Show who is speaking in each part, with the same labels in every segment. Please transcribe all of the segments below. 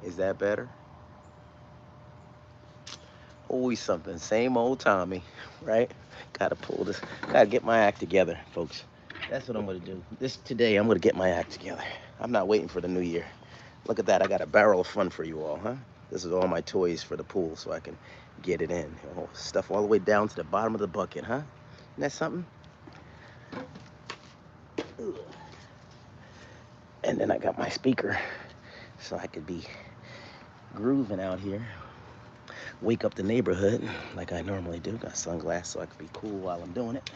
Speaker 1: Is that better? Always something. Same old Tommy, right? Gotta pull this. Gotta get my act together, folks. That's what I'm gonna do. This today, I'm gonna get my act together. I'm not waiting for the new year. Look at that. I got a barrel of fun for you all, huh? This is all my toys for the pool so I can get it in. Oh, stuff all the way down to the bottom of the bucket, huh? Isn't that something? And then I got my speaker so I could be grooving out here. Wake up the neighborhood like I normally do. Got sunglasses so I can be cool while I'm doing it.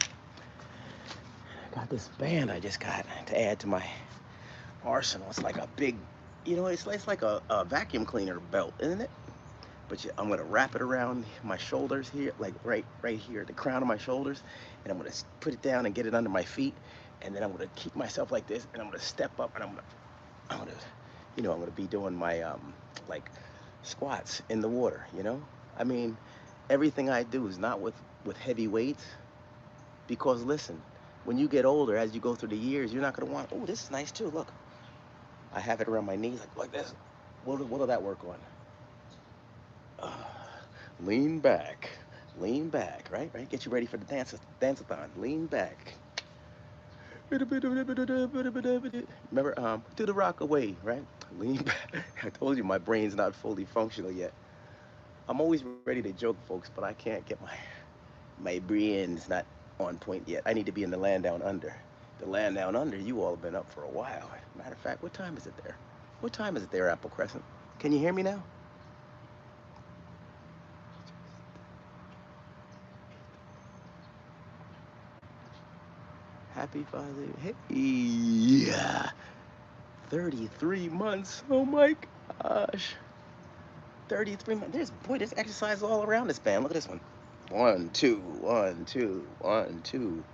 Speaker 1: Got this band I just got to add to my arsenal. It's like a big, it's like a vacuum cleaner belt, isn't it? But I'm gonna wrap it around my shoulders here, like right here, the crown of my shoulders, and I'm gonna put it down and get it under my feet, and then I'm gonna keep myself like this, and I'm gonna step up, and I'm gonna be doing my like squats in the water. I mean, everything I do is not with heavy weights, because listen, when you get older, as you go through the years, you're not gonna want. Oh, this is nice too. Look, I have it around my knees like this. What'll that work on? Uh, lean back, lean back, right? Right. Get you ready for the dance-a-thon. Lean back. Remember, do the rock away, right? Lean back. I told you my brain's not fully functional yet. I'm always ready to joke, folks, but I can't get my brain's not on point yet. I need to be in the land down under. The land down under. You all have been up for a while. Matter of fact, what time is it there? What time is it there, Apple Crescent? Can you hear me now? Happy Father. Hey, yeah. 33 months. Oh my gosh. 33 months. There's exercise all around this band. Look at this one. One, two, one, two, one, two.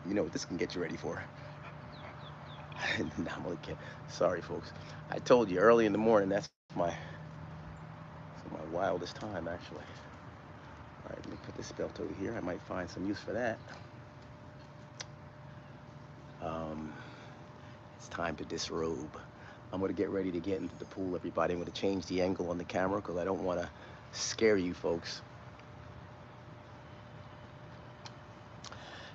Speaker 1: You know what this can get you ready for. Nah, I'm only kidding. Sorry, folks. I told you early in the morning. That's my wildest time, actually. All right, let me put this belt over here. I might find some use for that. Um, it's time to disrobe. I'm gonna get ready to get into the pool, everybody. I'm gonna change the angle on the camera because I don't want to scare you folks.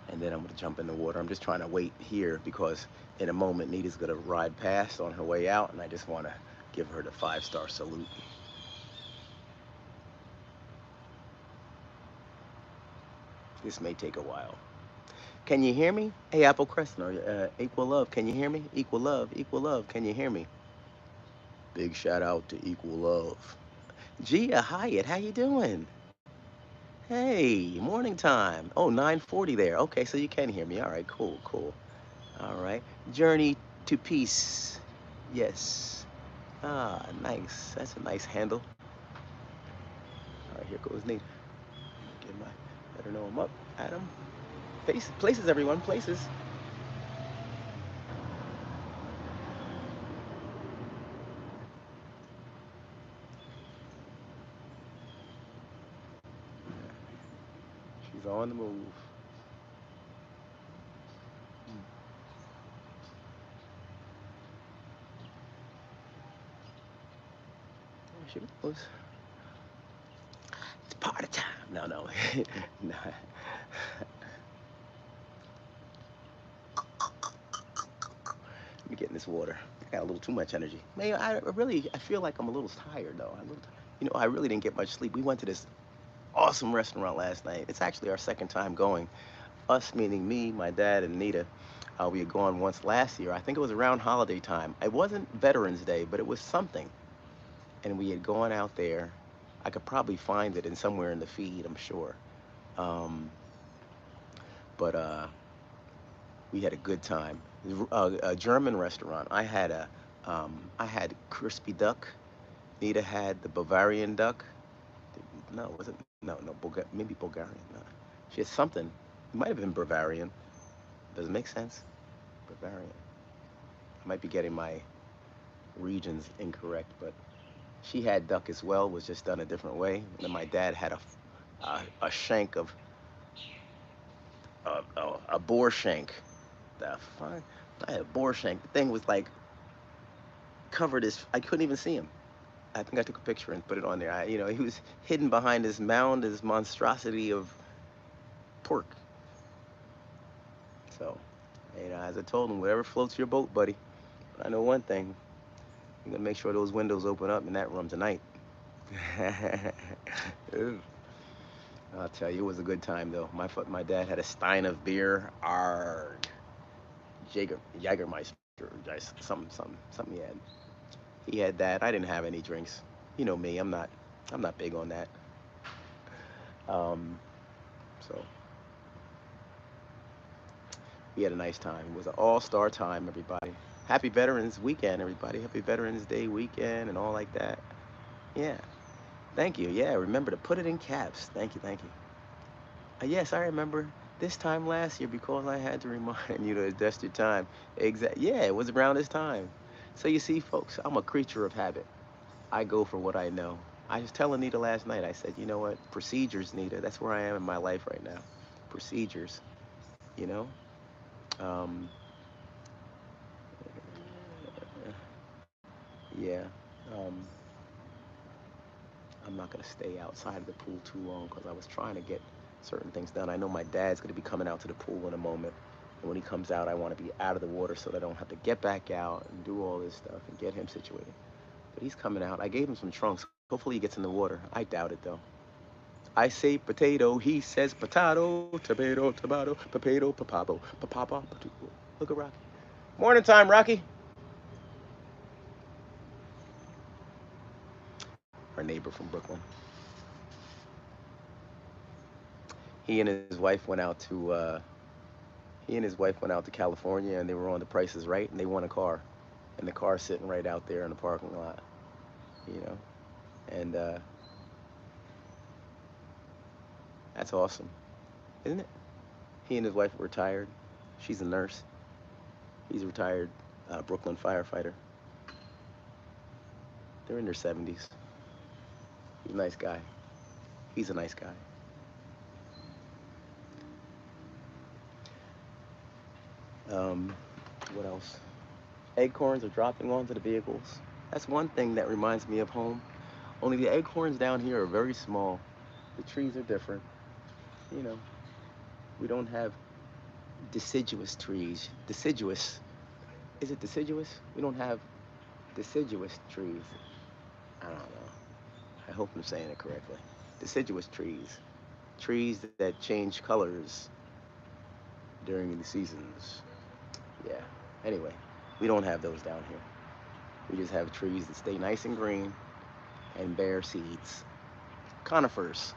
Speaker 1: And then I'm gonna jump in the water. I'm just trying to wait here because in a moment Nita's gonna ride past on her way out, and I just want to give her the 5-star salute. This may take a while. Can you hear me? Hey, Apple Crescent, or Equal Love, can you hear me? Equal Love, Equal Love, can you hear me? Big shout out to Equal Love. Gia Hyatt, how you doing? Hey, morning time. Oh, 9:40 there. Okay, so you can hear me. All right, cool, cool. All right. Journey to Peace. Yes. Ah, nice. That's a nice handle. All right, here goes Nate. Get my, let her know I'm up. Adam. Places, everyone, places. She's on the move. Hmm. There she goes. It's party time. No, no. No. Let me get in this water. I got a little too much energy. Man, I feel like I'm a little tired though. I really didn't get much sleep. We went to this awesome restaurant last night. It's actually our second time going. Us meaning me, my dad, and Nita. We had gone once last year. I think it was around holiday time. It wasn't Veterans Day, but it was something. And we had gone out there. I could probably find it in somewhere in the feed, I'm sure. Um, but we had a good time. A German restaurant. I had crispy duck. Nita had the Bavarian duck. No, was it? No, no, maybe Bulgarian. No. She had something. It might have been Bavarian. Does it make sense? Bavarian. I might be getting my regions incorrect, but she had duck as well, was just done a different way. And then my dad had a shank of a boar shank. The fuck? I had a boar shank. The thing was like covered his, I couldn't even see him. I think I took a picture and put it on there. He was hidden behind this mound, this monstrosity of pork. So, as I told him, whatever floats your boat, buddy. But I know one thing. I'm gonna make sure those windows open up in that room tonight. I'll tell you, it was a good time though. My dad had a stein of beer, Arg, Jägermeister, something he had. He had that. I didn't have any drinks. You know me. I'm not big on that. Um, so we had a nice time. It was an all-star time, everybody. Happy Veterans Weekend, everybody. Happy Veterans Day weekend and all like that. Yeah. Thank you. Yeah, remember to put it in caps. Thank you. Thank you. Yes, I remember this time last year because I had to remind you to adjust your time. Yeah, it was around this time. So you see, folks, I'm a creature of habit. I go for what I know. I was telling Nita last night, I said, you know what? Procedures, Nita. That's where I am in my life right now. Procedures, you know? Um, yeah. Um, I'm not going to stay outside of the pool too long because I was trying to get certain things done. I know my dad's going to be coming out to the pool in a moment. And when he comes out, I want to be out of the water so that I don't have to get back out and do all this stuff and get him situated. But he's coming out. I gave him some trunks. Hopefully he gets in the water. I doubt it, though. I say potato, he says potato, tomato, tomato, potato, papapo, papapa, potato. Look at Rocky. Morning time, Rocky. Our neighbor from Brooklyn. He and his wife went out to California, and they were on The Price is Right, and they won a car, and the car's sitting right out there in the parking lot, you know, and that's awesome, isn't it? He and his wife are retired. She's a nurse. He's a retired Brooklyn firefighter. They're in their 70s. He's a nice guy. He's a nice guy. Um, what else? Acorns are dropping onto the vehicles. That's one thing that reminds me of home. Only the acorns down here are very small. The trees are different. You know, we don't have deciduous trees. Deciduous. Is it deciduous? We don't have deciduous trees. I don't know. I hope I'm saying it correctly. Deciduous trees. Trees that change colors during the seasons. Yeah. Anyway, we don't have those down here. We just have trees that stay nice and green and bear seeds. Conifers.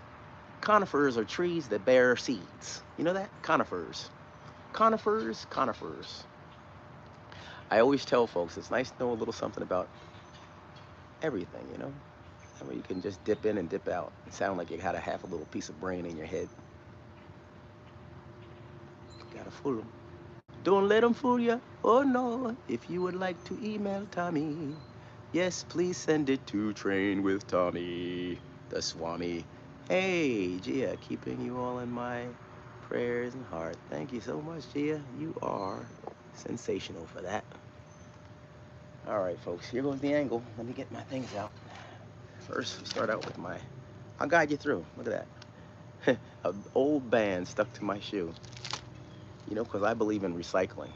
Speaker 1: Conifers are trees that bear seeds. You know that? Conifers. Conifers, conifers. I always tell folks it's nice to know a little something about everything, you know? That way you can just dip in and dip out. It sounds like you had a half a little piece of brain in your head. Gotta fool them. Don't let them fool you. Oh no. If you would like to email Tommy, yes, please send it to Train with Tommy, the Swami. Hey, Gia, keeping you all in my prayers and heart. Thank you so much, Gia. You are sensational for that. All right, folks, here goes the angle. Let me get my things out. First, we start out with I'll guide you through. Look at that. An old band stuck to my shoe. You know, because I believe in recycling.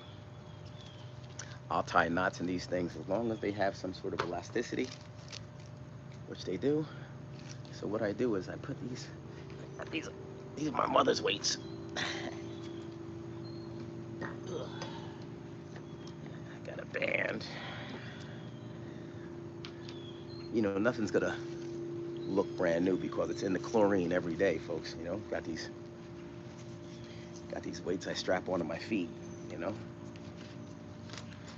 Speaker 1: I'll tie knots in these things as long as they have some sort of elasticity, which they do. So what I do is I put these are my mother's weights. I got a band. You know, nothing's gonna look brand new because it's in the chlorine every day, folks. You know, got these weights I strap onto my feet, you know,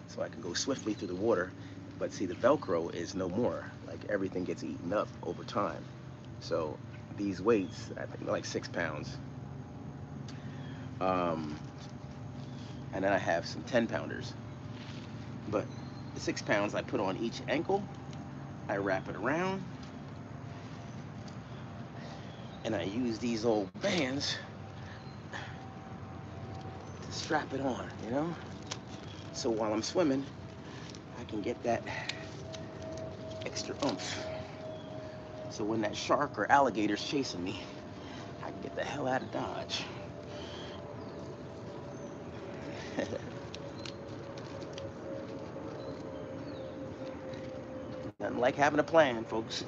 Speaker 1: so I can go swiftly through the water. But see, the Velcro is no more. Like everything gets eaten up over time. So these weights, I think they're like 6 pounds. And then I have some 10-pounders. But the 6 pounds I put on each ankle. I wrap it around. And I use these old bands to strap it on, you know? So while I'm swimming, I can get that extra oomph. So when that shark or alligator's chasing me, I can get the hell out of Dodge. Nothing like having a plan, folks.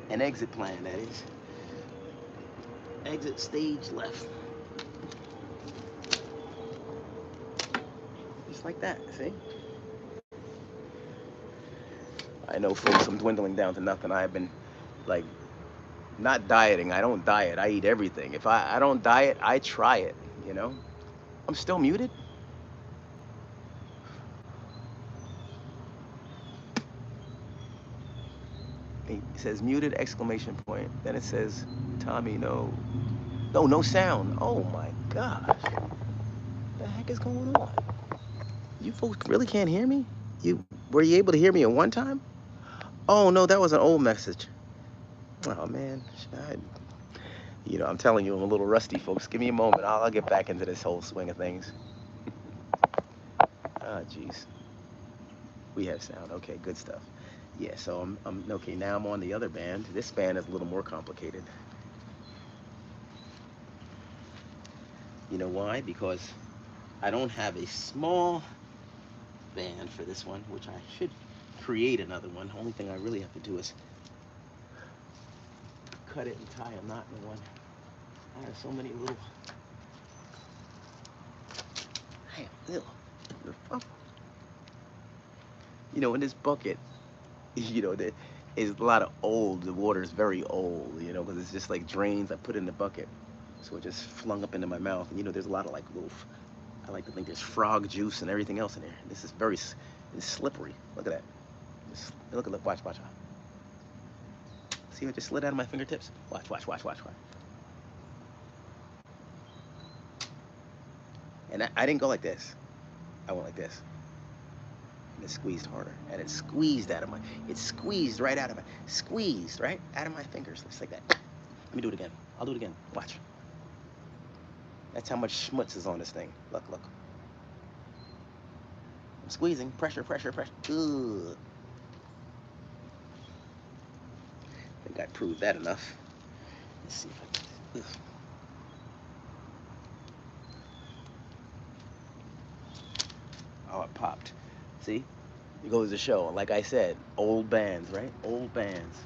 Speaker 1: An exit plan, that is. Exit stage left. Just like that, see? I know, folks, I'm dwindling down to nothing. I've been, like, not dieting. I don't diet. I eat everything. If I don't diet, I try it, you know? I'm still muted? It says muted exclamation point. Then it says, Tommy, no. No, no sound. Oh my gosh. What the heck is going on? You folks really can't hear me? Were you able to hear me at one time? Oh no, that was an old message. Oh man. I'm telling you, I'm a little rusty, folks. Give me a moment. I'll get back into this whole swing of things. Ah, jeez. We have sound. Okay, good stuff. Yeah, so I'm okay. Now I'm on the other band. This band is a little more complicated. You know why? Because I don't have a small band for this one, which I should create another one. Only thing I really have to do is cut it and tie a knot in one. I have so many little. In this bucket, there is a lot of old. The water is very old, because it's just like drains I put in the bucket. So it just flung up into my mouth. And, there's a lot of like little, I like to think there's frog juice and everything else in there. This is it's slippery. Look at that. Look, watch. See what just slid out of my fingertips? Watch. And I didn't go like this. I went like this. And it squeezed harder. And it squeezed right out of my fingers. Just like that. Let me do it again. I'll do it again. Watch. That's how much schmutz is on this thing. Look. I'm squeezing. Pressure. Ugh. I think I proved that enough. Let's see if I can. Ugh. Oh, it popped. See? It goes to show. Like I said, old bands, right? Old bands.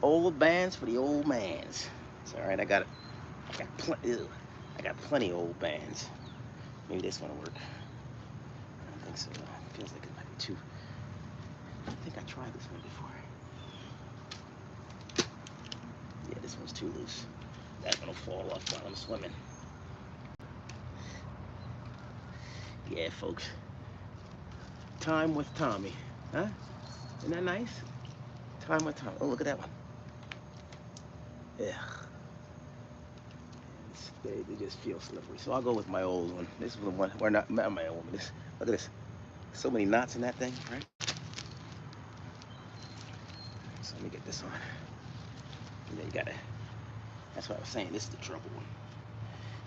Speaker 1: Old bands for the old mans. It's all right. I got plenty of old bands. Maybe this one will work. I don't think so. It feels like it might be too. I think I tried this one before. Yeah, this one's too loose. That one will fall off while I'm swimming. Yeah, folks. Time with Tommy. Huh? Isn't that nice? Time with Tommy. Oh, look at that one. Yeah. They just feel slippery. So I'll go with my old one. This is the one. We're not my old one. Look at this. So many knots in that thing, right? So let me get this on. Yeah, you gotta. That's what I was saying. This is the trouble one.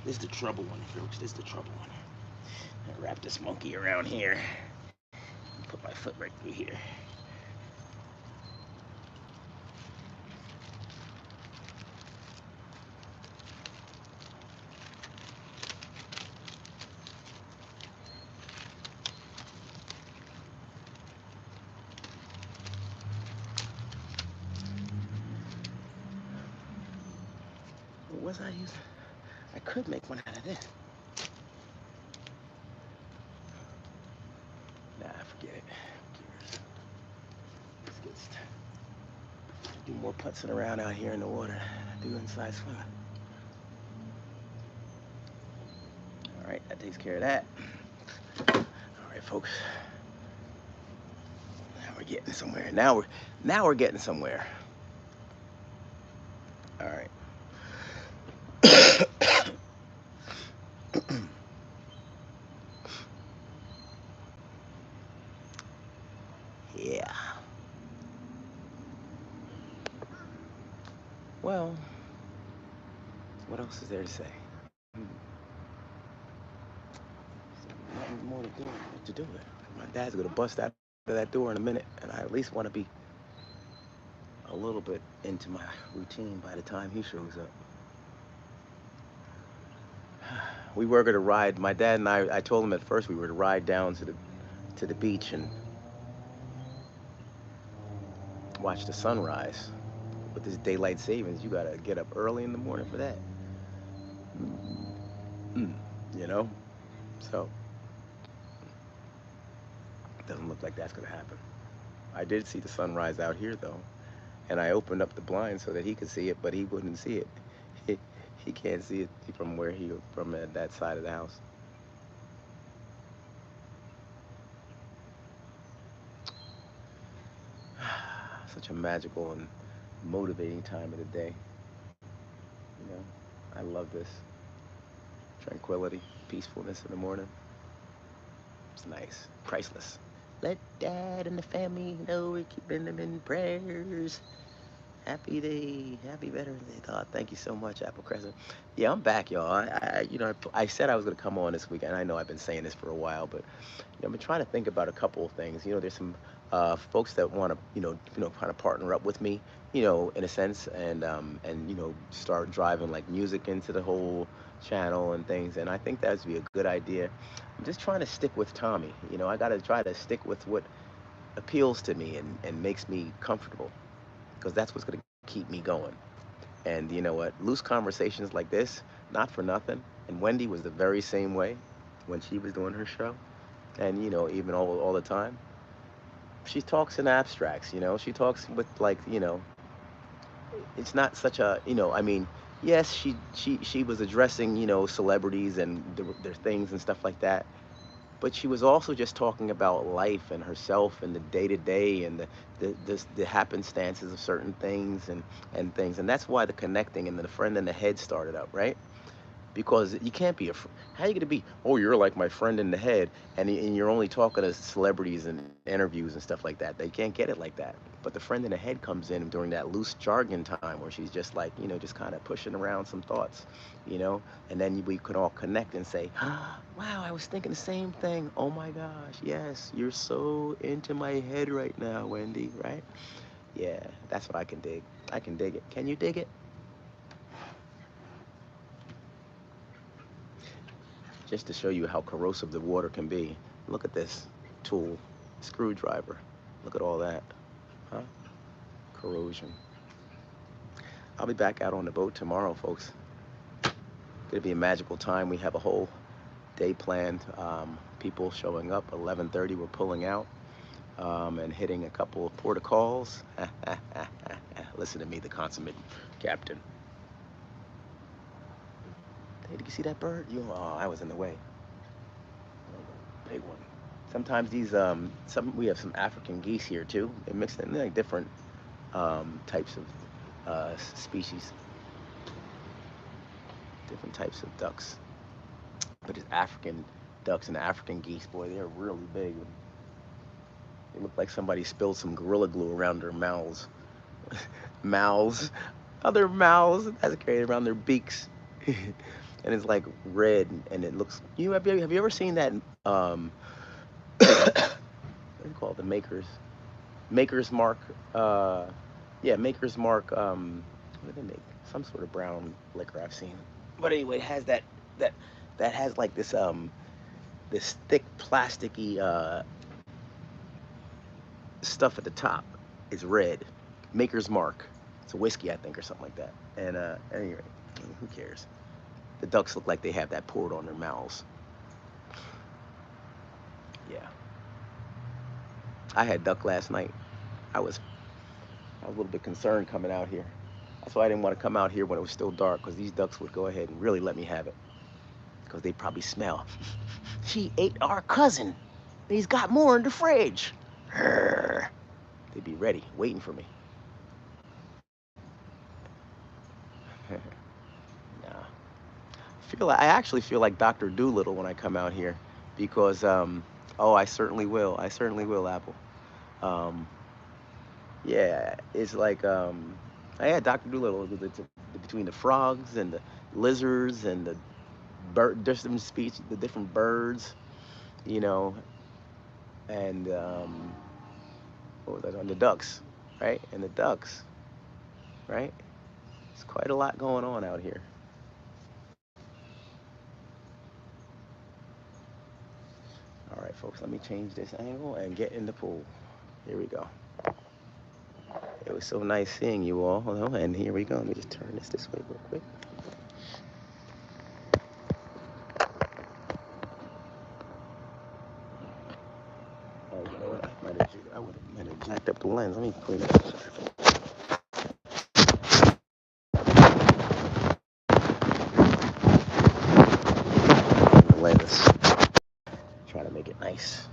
Speaker 1: This is the trouble one, folks. This is the trouble one. I wrap this monkey around here. Put my foot right through here. What was I using? I could make one out of this. Nah, forget it. Let's do more putzing around out here in the water than I do inside swimming. All right, that takes care of that. All right, folks. Now we're getting somewhere. Now we're getting somewhere. All right. Yeah. Well, what else is there to say? Nothing more to do it. My dad's gonna bust out of that door in a minute, and I at least want to be a little bit into my routine by the time he shows up. We were going to ride. My dad and I told him at first we were to ride down to the beach and watch the sunrise. With this daylight savings, you gotta get up early in the morning for that. Mm, you know? So, it doesn't look like that's gonna happen. I did see the sunrise out here though, and I opened up the blind so that he could see it, but he wouldn't see it. He, he can't see it from that side of the house. Such a magical and motivating time of the day. You know, I love this tranquility, peacefulness in the morning. It's nice, priceless. Let Dad and the family know we're keeping them in prayers. Happy day, happy Veterans Day. Oh, thank you so much, Apple Crescent. Yeah, I'm back, y'all. I said I was gonna come on this weekend. I know I've been saying this for a while, but I've been trying to think about a couple of things. There's some folks that want to, kind of partner up with me, in a sense, and start driving like music into the whole channel and things. And I think that would be a good idea. I'm just trying to stick with Tommy. I got to try to stick with what appeals to me and makes me comfortable, because that's what's going to keep me going. And you know what? Loose conversations like this, not for nothing. And Wendy was the very same way when she was doing her show. And even all the time, she talks in abstracts. She talks with like, it's not such a, I mean, yes, she was addressing, celebrities and their things and stuff like that, but she was also just talking about life and herself and the day to day and the happenstances of certain things and things. And that's why the connecting and the friend in the head started up, right? Because you can't be how are you going to be, oh, you're like my friend in the head, and you're only talking to celebrities and interviews and stuff like that. They can't get it like that. But the friend in the head comes in during that loose jargon time where she's just like, just kind of pushing around some thoughts, and then we can all connect and say, wow, I was thinking the same thing. Oh my gosh, yes, you're so into my head right now, Wendy, right? Yeah, that's what I can dig. I can dig it. Can you dig it? Just to show you how corrosive the water can be. Look at this tool, screwdriver. Look at all that, huh? Corrosion. I'll be back out on the boat tomorrow, folks. Gonna be a magical time. We have a whole day planned. People showing up. 11:30, we're pulling out and hitting a couple of port of calls. Listen to me, the consummate captain. Hey, did you see that bird? Oh, I was in the way. Big one. Sometimes we have some African geese here too. They mix in like different types of species, different types of ducks. But it's African ducks and African geese, boy, they're really big. They look like somebody spilled some Gorilla Glue around their mouths. Mouths, other mouths. That's crazy, around their beaks. And it's like red, and it looks. Have you ever seen that? What do you call it? The Maker's Mark. Uh, yeah, Maker's Mark. What do they make? Some sort of brown liquor I've seen. But anyway, it has that that has like this thick plasticky stuff at the top. It's red. Maker's Mark. It's a whiskey, I think, or something like that. And anyway, who cares? The ducks look like they have that poured on their mouths. Yeah. I had duck last night. I was a little bit concerned coming out here. That's why I didn't want to come out here when it was still dark, because these ducks would go ahead and really let me have it. Because they probably smell. She ate our cousin. He's got more in the fridge. They'd be ready, waiting for me. Nah. I actually feel like Dr. Doolittle when I come out here, because oh, I certainly will. I certainly will, Apple. Um, yeah, it's like yeah, Dr. Doolittle, between the frogs and the lizards and the different species, the different birds, you know, and what was that on the ducks, right? And the ducks. right? There's quite a lot going on out here. All right, folks, let me change this angle and get in the pool. Here we go. It was so nice seeing you all, and here we go. Let me just turn this way real quick. Oh, you know what? I might have jacked up the lens. Let me clean it up. The lens. Try to make it nice.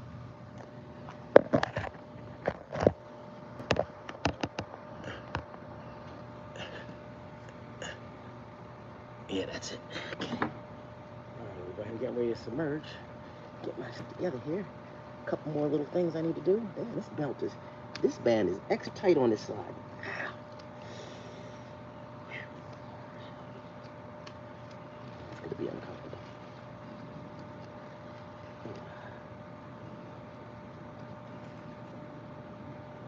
Speaker 1: Yeah, that's it. Okay. All right, we're go ahead and get ready to submerge. Get myself together here. A couple more little things I need to do. Damn, this band is extra tight on this side. It's gonna be uncomfortable.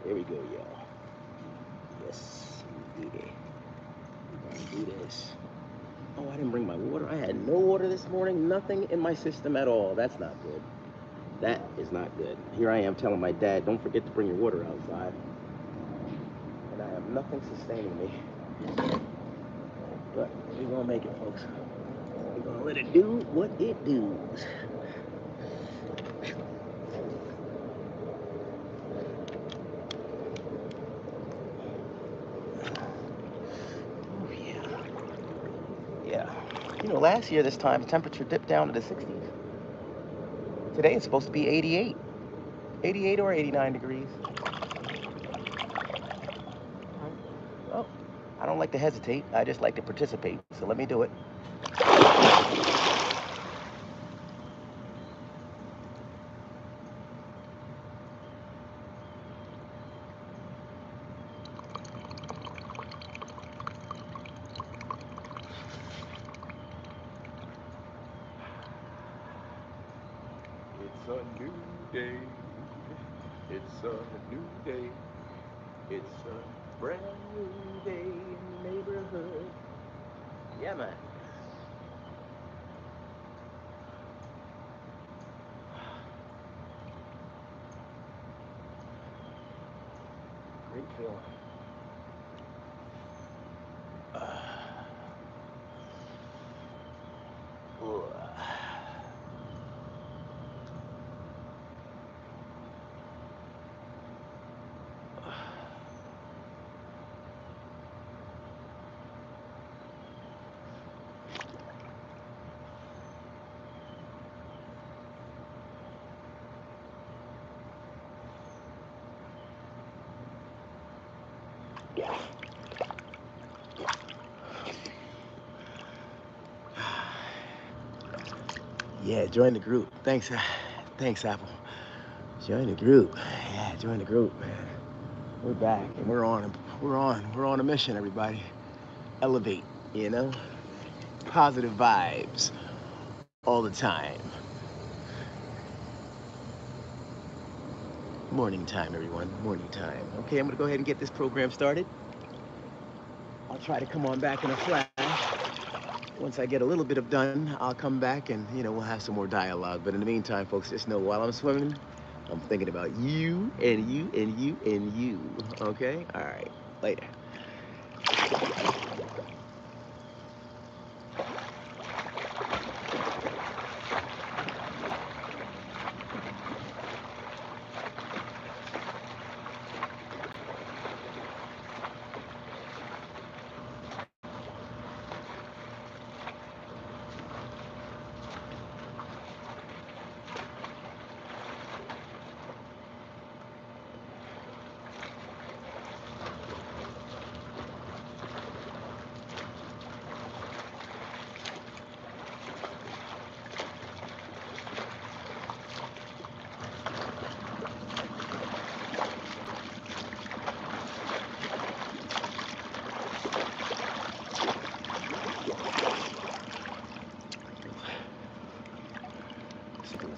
Speaker 1: Here we go, y'all. Yes, indeed. We're gonna do this. Oh, I didn't bring my water. I had no water this morning. Nothing in my system at all. That's not good. That is not good. Here I am telling my dad, don't forget to bring your water outside. And I have nothing sustaining me. But we're gonna make it, folks. We're gonna let it do what it does. Oh yeah. Yeah. You know, last year this time the temperature dipped down to the 60s. Today it's supposed to be 88. 88 or 89 degrees. Oh, I don't like to hesitate. I just like to participate. So let me do it. It's a new day. It's a new day. It's a brand new day in the neighborhood. Yeah, man. Great feeling. Yeah. Yeah, join the group. Thanks, thanks, Apple. Join the group. Yeah, join the group, man. We're back and we're on a mission, everybody. Elevate, you know? Positive vibes all the time. Morning time, everyone. Morning time. Okay, I'm gonna go ahead and get this program started. I'll try to come on back in a flash. Once I get a little bit of done, I'll come back and, we'll have some more dialogue. But in the meantime, folks, just know while I'm swimming, I'm thinking about you and you and you and you. Okay? All right. Later.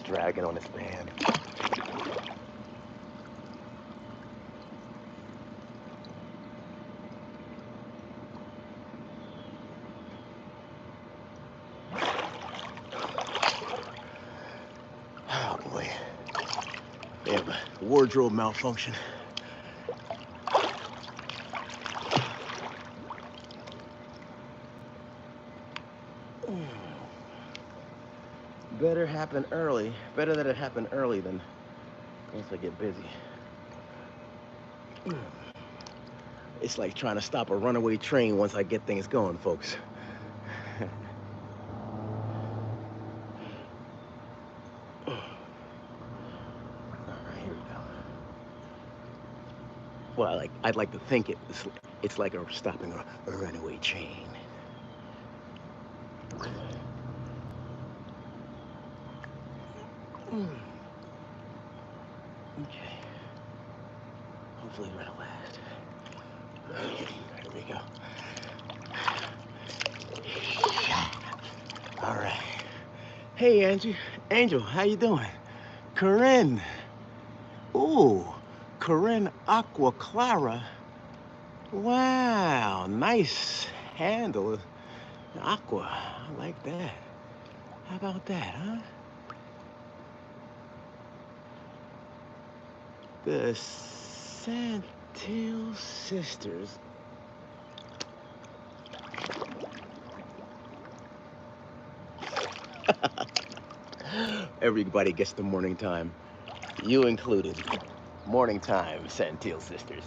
Speaker 1: Dragging on this band. have a wardrobe malfunction. Better happen early. Better that it happened early than once I get busy. It's like trying to stop a runaway train once I get things going, folks. All right, here we go. Well, I'd like to think it's like stopping a runaway train. Okay. Hopefully it'll last. Here we go. All right. Hey, Angie. Angel, how you doing? Corinne. Ooh, Corinne Aqua Clara. Wow, nice handle. Aqua, I like that. How about that, huh? The Santil sisters. Everybody gets the morning time. You included. Morning time, Santil sisters.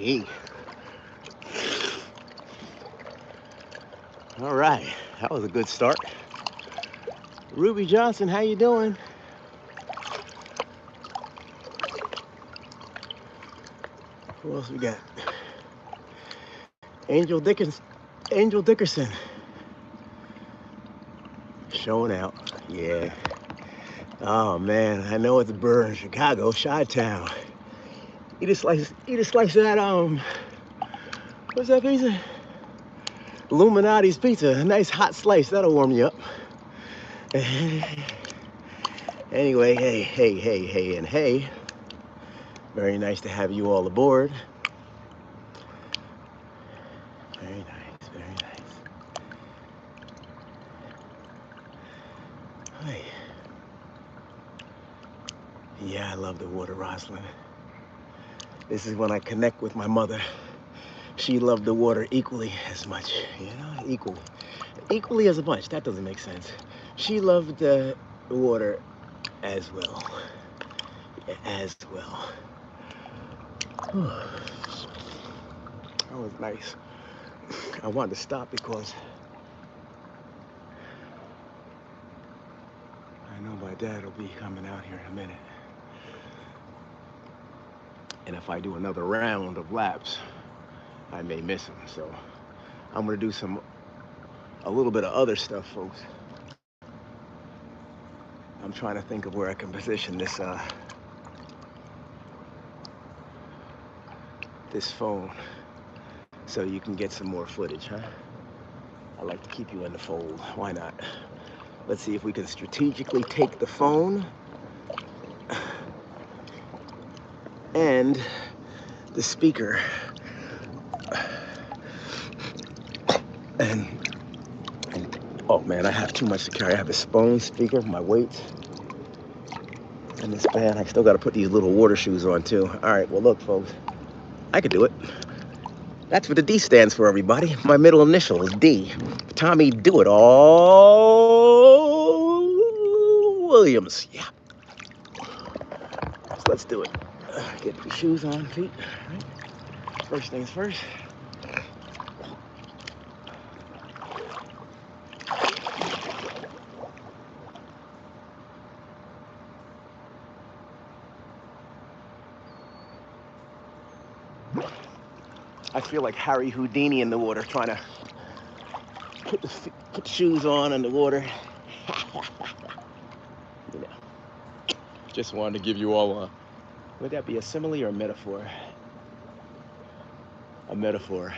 Speaker 1: me. All right, that was a good start. Ruby Johnson, how you doing? Who else we got? Angel Dickerson. Showing out. Yeah. Oh man, I know it's a burn. Chicago, Chi-Town. Eat a slice of that, what's that pizza? Illuminati's pizza. A nice hot slice, that'll warm you up. Anyway, hey. Very nice to have you all aboard. Very nice, very nice. Hey. Yeah, I love the water, Rosalind. This is when I connect with my mother. She loved the water equally as much, you know, equally as much. That doesn't make sense. She loved the water as well. As well. That was nice. I wanted to stop because I know my dad will be coming out here in a minute. And if I do another round of laps, I may miss him. So I'm gonna do a little bit of other stuff, folks. I'm trying to think of where I can position this this phone so you can get some more footage, huh? I like to keep you in the fold. Why not? Let's see if we can strategically take the phone and the speaker and oh man, I have too much to carry. I have this phone, speaker, my weights, and this band. I still got to put these little water shoes on too. All right, well look, folks, I could do it. That's what the D stands for, everybody. My middle initial is D. Tommy Do It All Williams. Yeah. So let's do it. Get the shoes on, feet. All right. First things first. I feel like Harry Houdini in the water, trying to put the shoes on in the water. You know, just wanted to give you all a, would that be a simile or a metaphor? A metaphor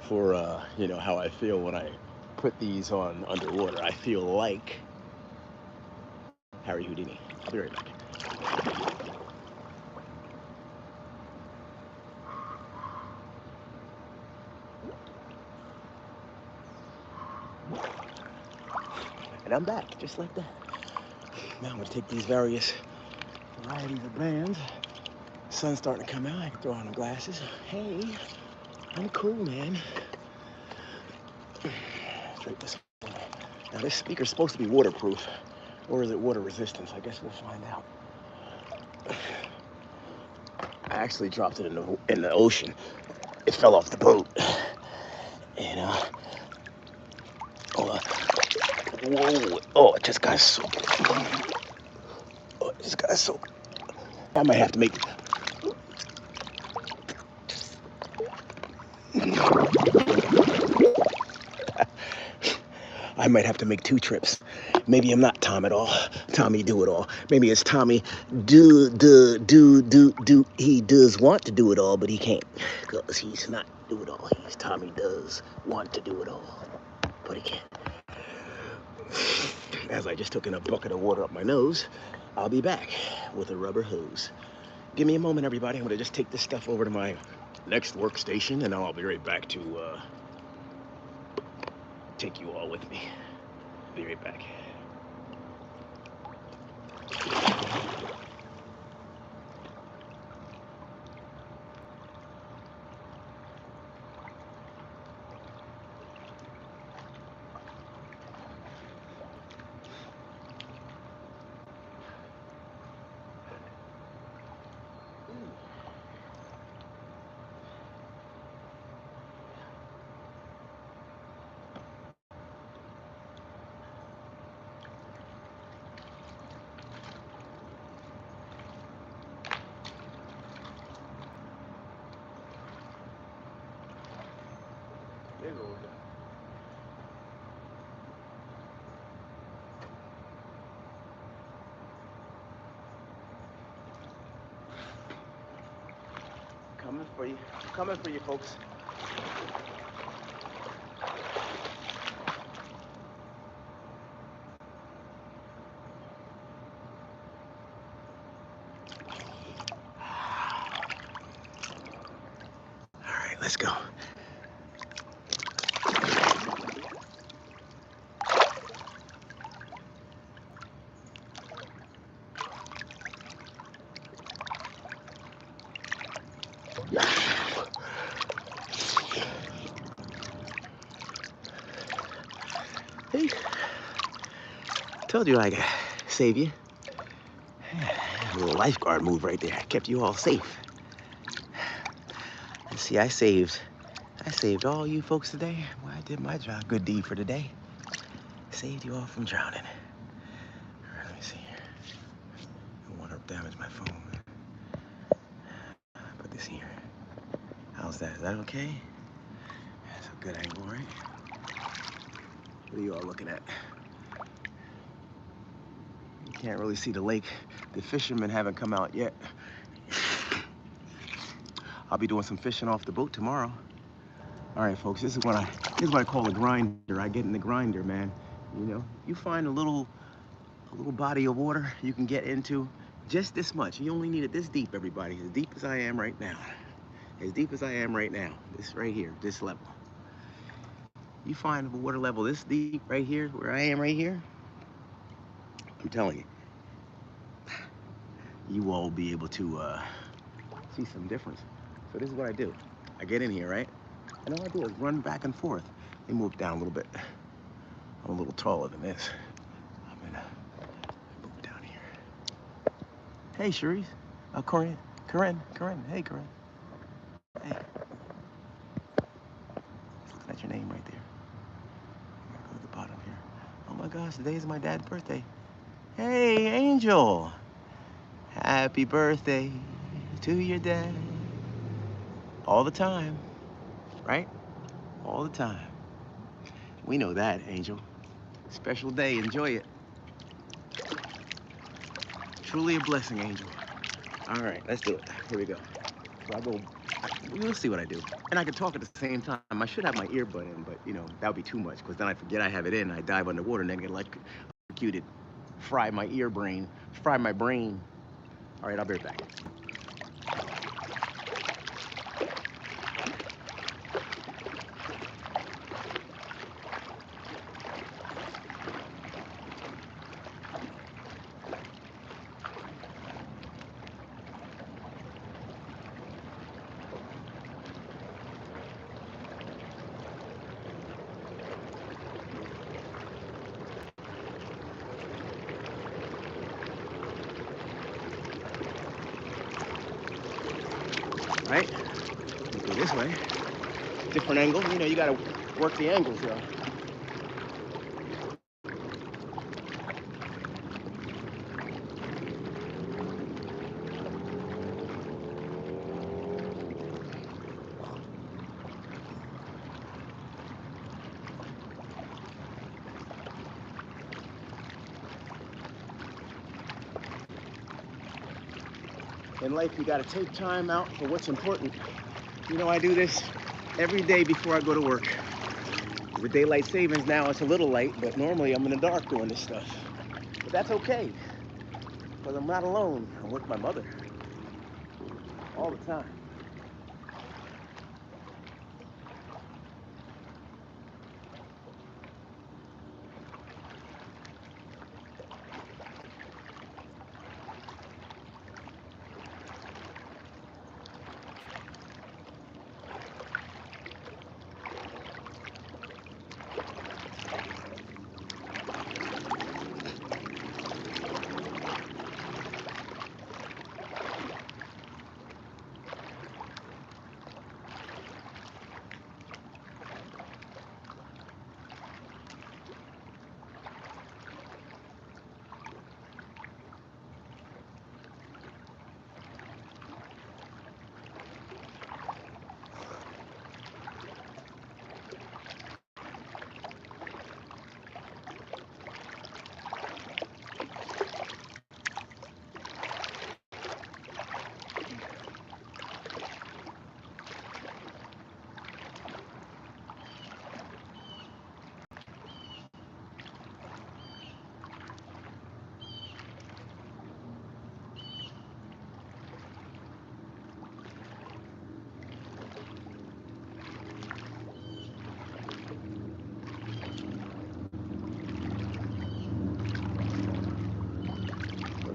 Speaker 1: for, you know, how I feel when I put these on underwater. I feel like Harry Houdini. I'll be right back. And I'm back, just like that. Now I'm gonna take these various varieties of bands. Sun's starting to come out. I can throw on the glasses. Hey, I'm cool, man. Straight this way. Now this speaker's supposed to be waterproof, or is it water resistance? I guess we'll find out. I actually dropped it in the ocean. It fell off the boat. And whoa! Oh, it just got soaked. Oh, it just got soaked. I might have to make. I might have to make 2 trips. Maybe I'm not Tom at all. Tommy Do It All. Maybe it's Tommy do. He does want to do it all, but he can't, because he's not do it all. He's Tommy does want to do it all, but he can't. As I just took in a bucket of water up my nose, I'll be back with a rubber hose. Give me a moment, everybody. I'm gonna just take this stuff over to my next workstation, and I'll be right back to take you all with me. Be right back. railroad. Coming for you. Coming for you, folks. All right, let's go. Hey, told you I could save you. A little lifeguard move right there. Kept you all safe. And see, I saved all you folks today. Well, I did my job. Good deed for today. Saved you all from drowning. All right, let me see here. I don't want to damage my phone. Put this here. How's that? Is that okay? That's a good angle, right? What are you all looking at? You can't really see the lake. The fishermen haven't come out yet. I'll be doing some fishing off the boat tomorrow. All right, folks, this is what I call a grinder. I get in the grinder, man. You know, you find a little body of water you can get into just this much. You only need it this deep, everybody. As deep as I am right now. As deep as I am right now. This right here, this level. You find a water level this deep right here, where I am right here, I'm telling you, you all will be able to see some difference. So this is what I do. I get in here, right? And all I do is run back and forth. Let me move down a little bit. I'm a little taller than this. I'm gonna move down here. Hey, Cherise. Corinne. Hey, Corinne. Hey. That's your name right there. I'm gonna go to the bottom here. Oh my gosh, today is my dad's birthday. Hey, Angel. Happy birthday to your dad. All the time, right? All the time. We know that, Angel. Special day, enjoy it. Truly a blessing, Angel. All right, let's do it. Here we go. So we'll see what I do. And I can talk at the same time. I should have my earbud in, but you know, that would be too much because then I forget I have it in. I dive underwater and then get electrocuted, fry my brain. All right, I'll be right back. Right? Go this way. Different angle. You know, you gotta work the angles, though. In life, you gotta take time out for what's important. You know, I do this every day before I go to work. With daylight savings now, it's a little late, but normally I'm in the dark doing this stuff. But that's okay, because I'm not alone. I'm with my mother all the time.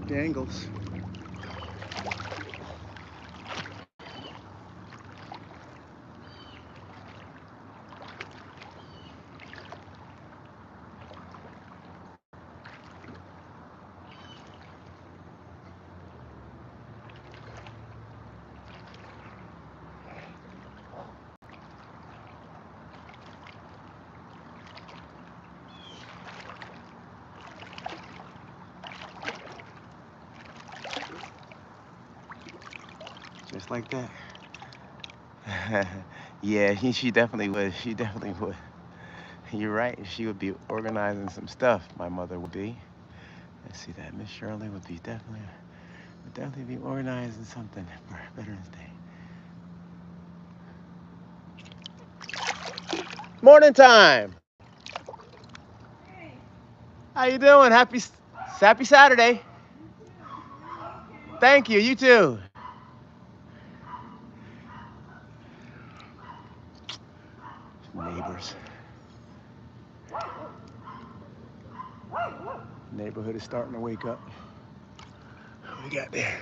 Speaker 1: like the angles. Just like that. Yeah, she definitely would. She definitely would. You're right. She would be organizing some stuff. My mother would be. Let's see that. Miss Shirley would definitely be organizing something for Veterans Day. Morning time. How you doing? Happy Saturday. Thank you. You too. Neighbors. Neighborhood is starting to wake up. What we got there?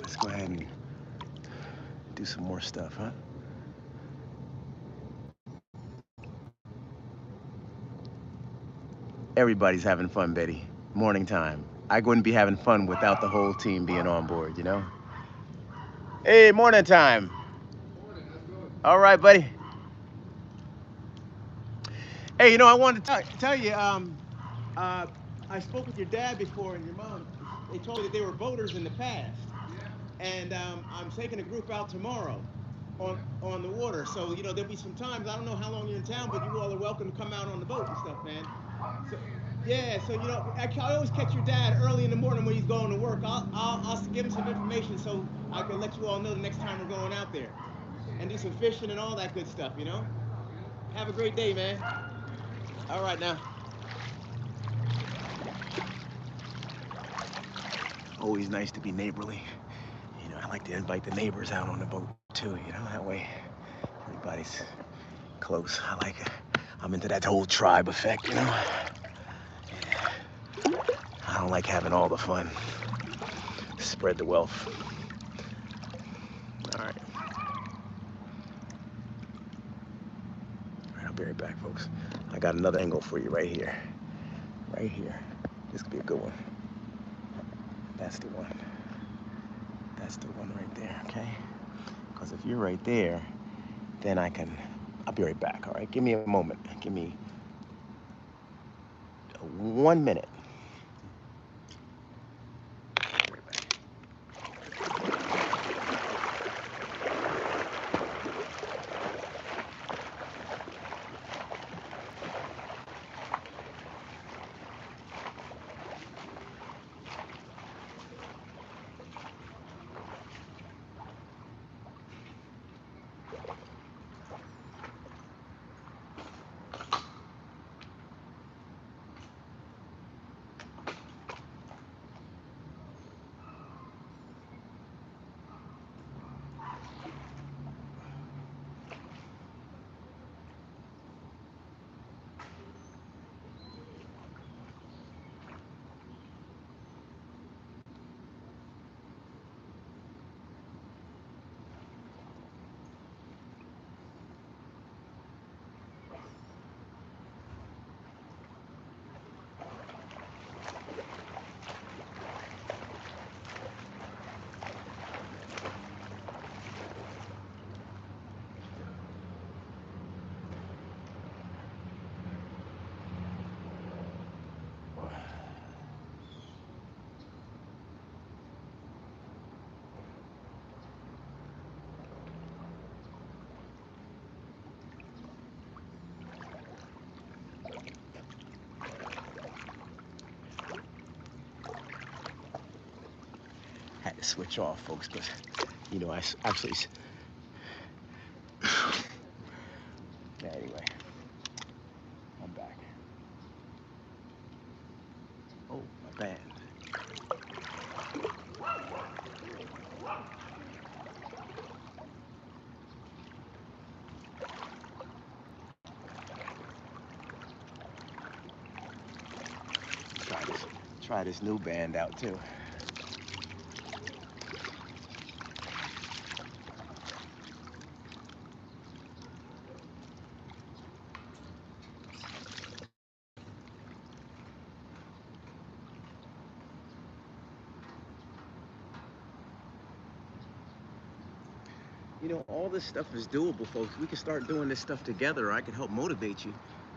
Speaker 1: Let's go ahead and do some more stuff, huh? Everybody's having fun, Betty. Morning time. I wouldn't be having fun without the whole team being on board, you know? Hey, morning time. Morning, how's it going? All right, buddy. Hey, you know, I wanted to tell you, I spoke with your dad before and your mom. They told me that they were boaters in the past. Yeah. And I'm taking a group out tomorrow on the water. So, you know, there'll be some times, I don't know how long you're in town, but you all are welcome to come out on the boat and stuff, man. So, yeah, so, you know, I always catch your dad early in the morning when he's going to work. I'll give him some information so I can let you all know the next time we're going out there. And do some fishing and all that good stuff, you know? Have a great day, man. All right, now. Always nice to be neighborly. You know, I like to invite the neighbors out on the boat too, you know, that way everybody's close. I'm into that whole tribe effect, you know? I don't like having all the fun. Spread the wealth. All right. All right, I'll be right back, folks. I got another angle for you right here. Right here. This could be a good one. That's the one. That's the one right there, okay? Because if you're right there, then I'll be right back, all right? Give me a moment. Give me 1 minute. Had to switch off, folks, but you know, I actually. Yeah, anyway, I'm back. Oh, my bad. try this new band out too. You know, all this stuff is doable, folks. We can start doing this stuff together. I can help motivate you.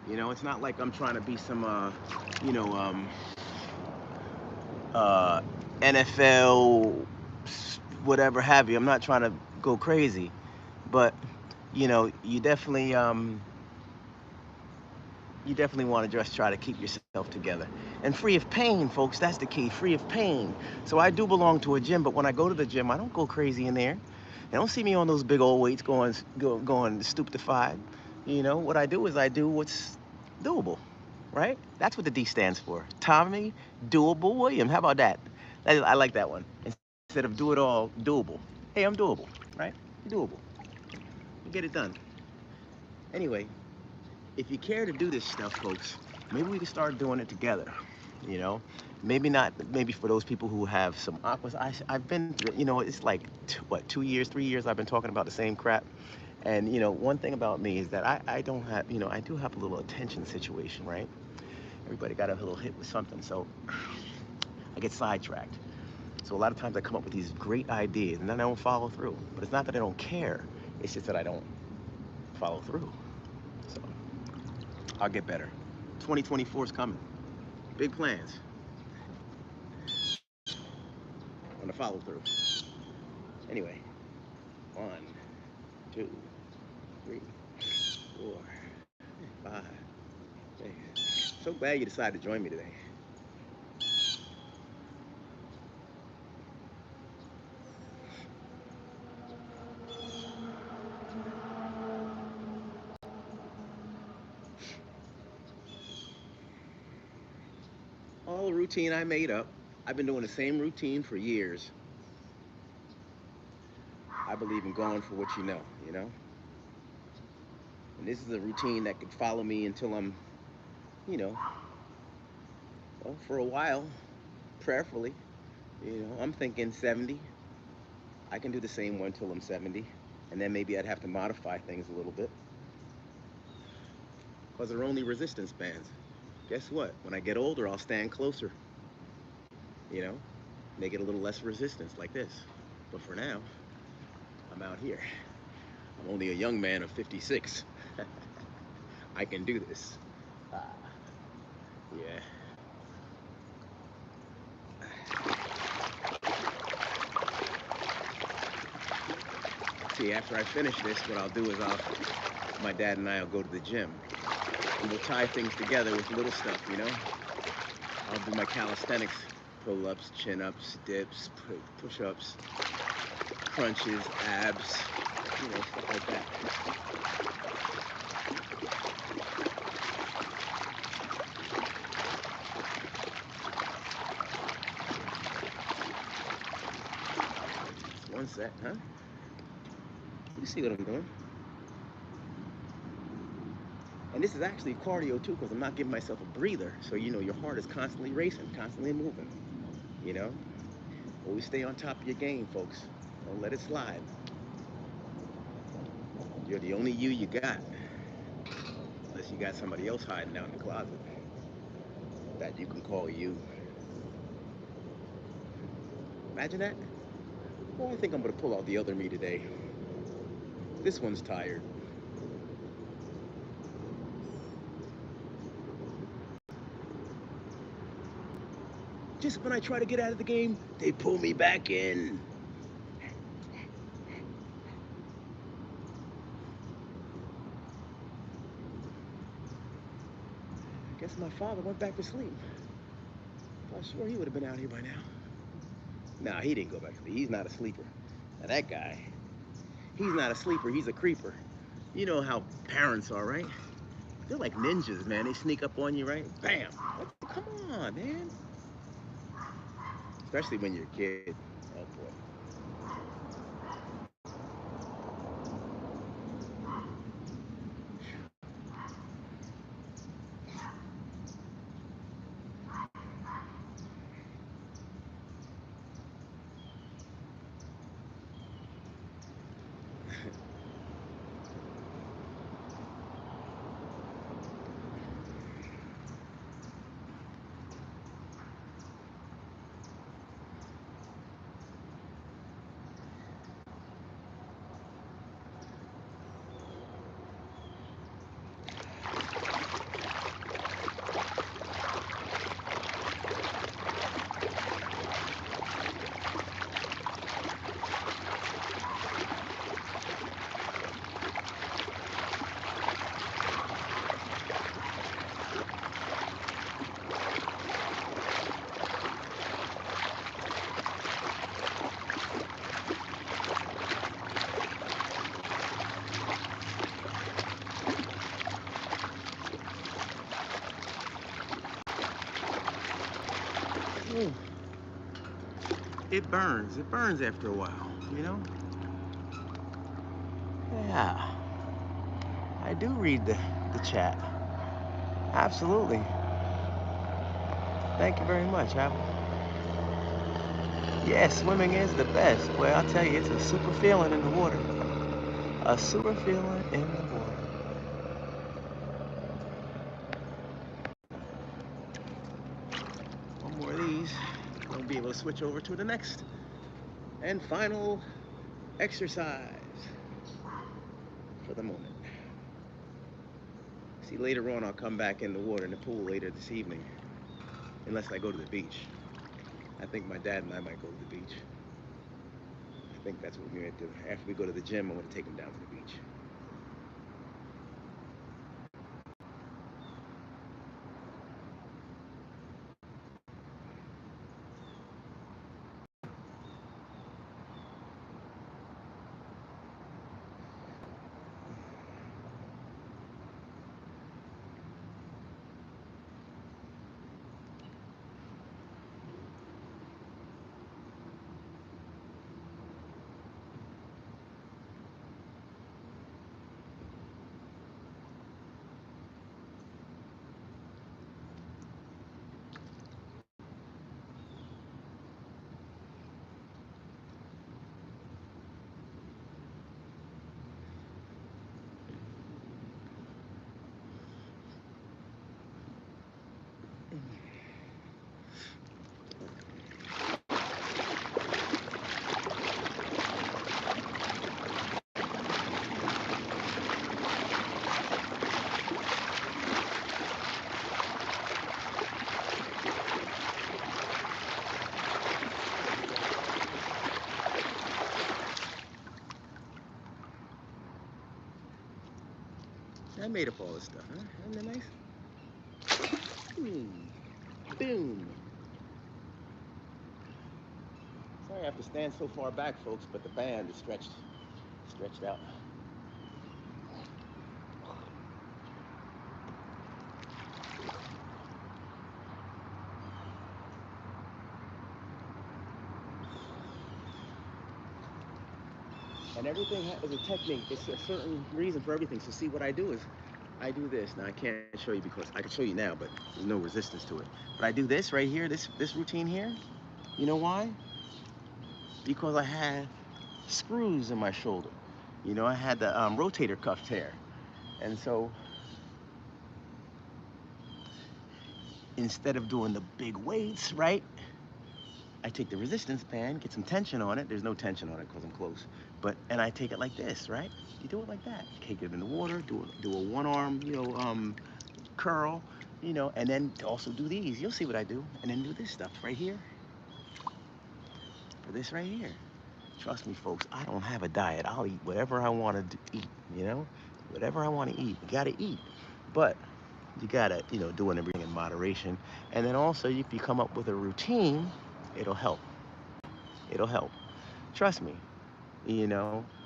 Speaker 1: You know, it's not like I'm trying to be some, you know, uh, NFL, whatever have you. I'm not trying to go crazy, but you know, you definitely want to just try to keep yourself together and free of pain, folks. That's the key, free of pain. So I do belong to a gym, but when I go to the gym, I don't go crazy in there. They don't see me on those big old weights going stupefied. You know, what I do is I do what's doable, right? That's what the D stands for. Tommy Doable Williams. How about that? I like that one. Instead of do it all, doable. Hey, I'm doable, right? Doable. We get it done. Anyway, if you care to do this stuff, folks, maybe we can start doing it together. You know, maybe not. Maybe for those people who have some aquas. I've been through. You know, it's like what, 2 years, 3 years. I've been talking about the same crap. And you know, one thing about me is that I don't have. You know, I do have a little attention situation, right? Everybody got a little hit with something, so I get sidetracked. So a lot of times I come up with these great ideas and then I don't follow through. But it's not that I don't care. It's just that I don't follow through. So I'll get better. 2024 is coming. Big plans. I'm gonna follow through. Anyway, 1, 2, 3, 4, 5, 6. So glad you decided to join me today. All the routine I made up. I've been doing the same routine for years. I believe in going for what you know, you know? And this is a routine that could follow me until I'm, you know, well, for a while, prayerfully. You know, I'm thinking 70. I can do the same one till I'm 70. And then maybe I'd have to modify things a little bit. Because they're only resistance bands. Guess what? When I get older, I'll stand closer. You know, make it a little less resistance like this. But for now, I'm out here. I'm only a young man of 56. I can do this. Ah, yeah. See, after I finish this, what I'll do is my dad and I will go to the gym. And we'll tie things together with little stuff, you know? I'll do my calisthenics, pull-ups, chin-ups, dips, push-ups, crunches, abs, you know, stuff like that. It's one set, huh? You see what I'm doing? And this is actually cardio too, because I'm not giving myself a breather. So, you know, your heart is constantly racing, constantly moving, you know? Always stay on top of your game, folks. Don't let it slide. You're the only you got. Unless you got somebody else hiding down in the closet that you can call you. Imagine that. Well, I think I'm gonna pull out the other me today. This one's tired. Just when I try to get out of the game, they pull me back in. I guess my father went back to sleep. I'm sure he would have been out here by now. Nah, he didn't go back to sleep. He's not a sleeper. Now that guy, he's not a sleeper, he's a creeper. You know how parents are, right? They're like ninjas, man. They sneak up on you, right? Bam! Come on, man. Especially when you're a kid. Oh boy. it burns. It burns after a while, you know? Yeah, I do read the chat. Absolutely. Thank you very much, Apple. Yeah, swimming is the best. Boy, I'll tell you, it's a super feeling in the water. A super feeling in the water. One more of these. We'll be able to switch over to the next and final exercise for the moment. See, later on, I'll come back in the water in the pool later this evening, unless I go to the beach. I think my dad and I might go to the beach. I think that's what we're going to do. After we go to the gym, I'm going to take him down to the beach. I made up all this stuff, huh? Isn't that nice? Boom. Boom. Sorry I have to stand so far back, folks, but the band is stretched out. And everything is a technique. It's a certain reason for everything. So see, what I do is I do this. Now I can't show you because I can show you now, but there's no resistance to it. But I do this right here, this routine here. You know why? Because I had screws in my shoulder. You know, I had the rotator cuff tear. And so instead of doing the big weights, right? I take the resistance band, get some tension on it. There's no tension on it because I'm close. And I take it like this, right? You do it like that. Take it in the water, do a one arm, curl, and then also do these. You'll see what I do. And then do this stuff right here, or this right here. Trust me, folks, I don't have a diet. I'll eat whatever I want to eat, you know? Whatever I want to eat. You got to eat. But you got to, do everything in moderation. And then also, if you come up with a routine, it'll help. It'll help. Trust me.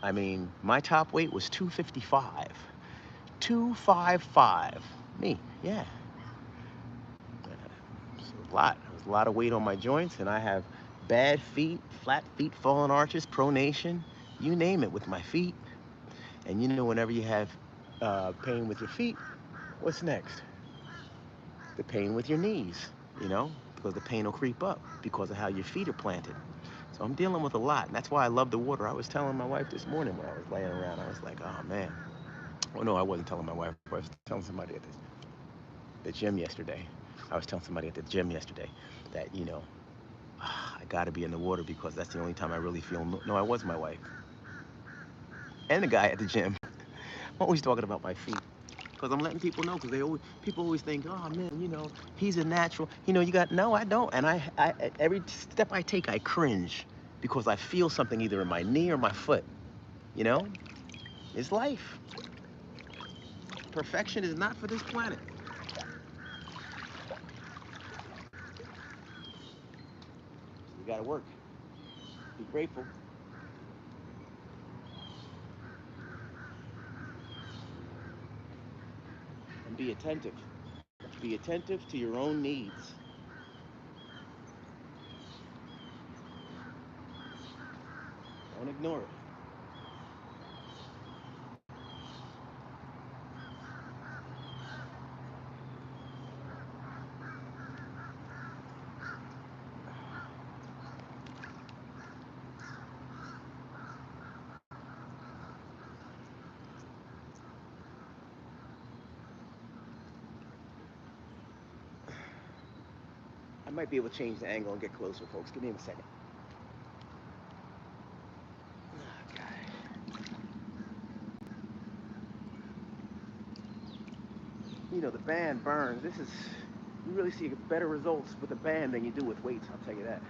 Speaker 1: I mean, my top weight was 255. 255. Me, yeah. It's a lot. There's a lot of weight on my joints, and I have bad feet, flat feet, fallen arches, pronation, you name it with my feet. And whenever you have pain with your feet, what's next? The pain with your knees, because the pain will creep up because of how your feet are planted. So I'm dealing with a lot, and that's why I love the water. I was telling my wife this morning when I was laying around, I was like, oh man. Oh no, I wasn't telling my wife. I was telling somebody at the gym yesterday. I was telling somebody at the gym yesterday that, I gotta be in the water because that's the only time I really feel, no, I was my wife. And the guy at the gym. I'm always talking about my feet. Because I'm letting people know, because people always think, oh man, he's a natural. No, I don't. And I every step I take, I cringe because I feel something either in my knee or my foot. You know, it's life. Perfection is not for this planet. We gotta work. Be grateful and be attentive. Be attentive to your own needs. Ignore it. I might be able to change the angle and get closer, folks. Give me a second. Oh, God. You know, the band burns. You really see better results with the band than you do with weights, I'll tell you that.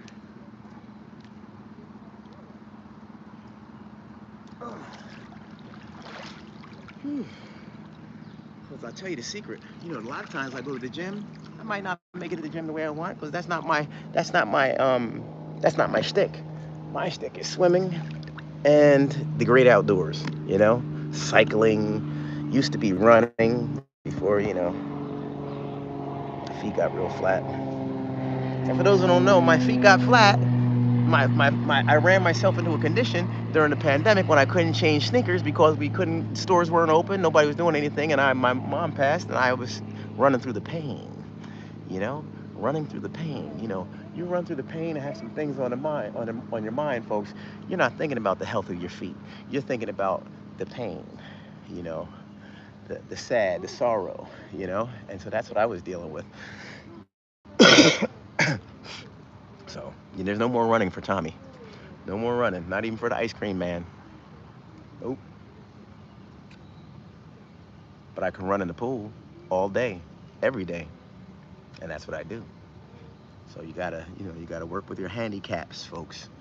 Speaker 1: Because I'll tell you the secret. You know, a lot of times I go to the gym, I might not make it to the gym the way I want because that's not my shtick. My shtick is swimming and the great outdoors, you know? Cycling, used to be running before, you know, my feet got real flat. And for those who don't know, my feet got flat. I ran myself into a condition during the pandemic when I couldn't change sneakers because stores weren't open, nobody was doing anything, and my mom passed, and I was running through the pain, you know, running through the pain. You know, you run through the pain and have some things on the mind, on your mind, folks. You're not thinking about the health of your feet. You're thinking about the pain, you know, the sad, the sorrow, you know, and so that's what I was dealing with. So there's no more running for Tommy. No more running, not even for the ice cream man. Nope. But I can run in the pool all day, every day, and that's what I do. So you gotta work with your handicaps, folks.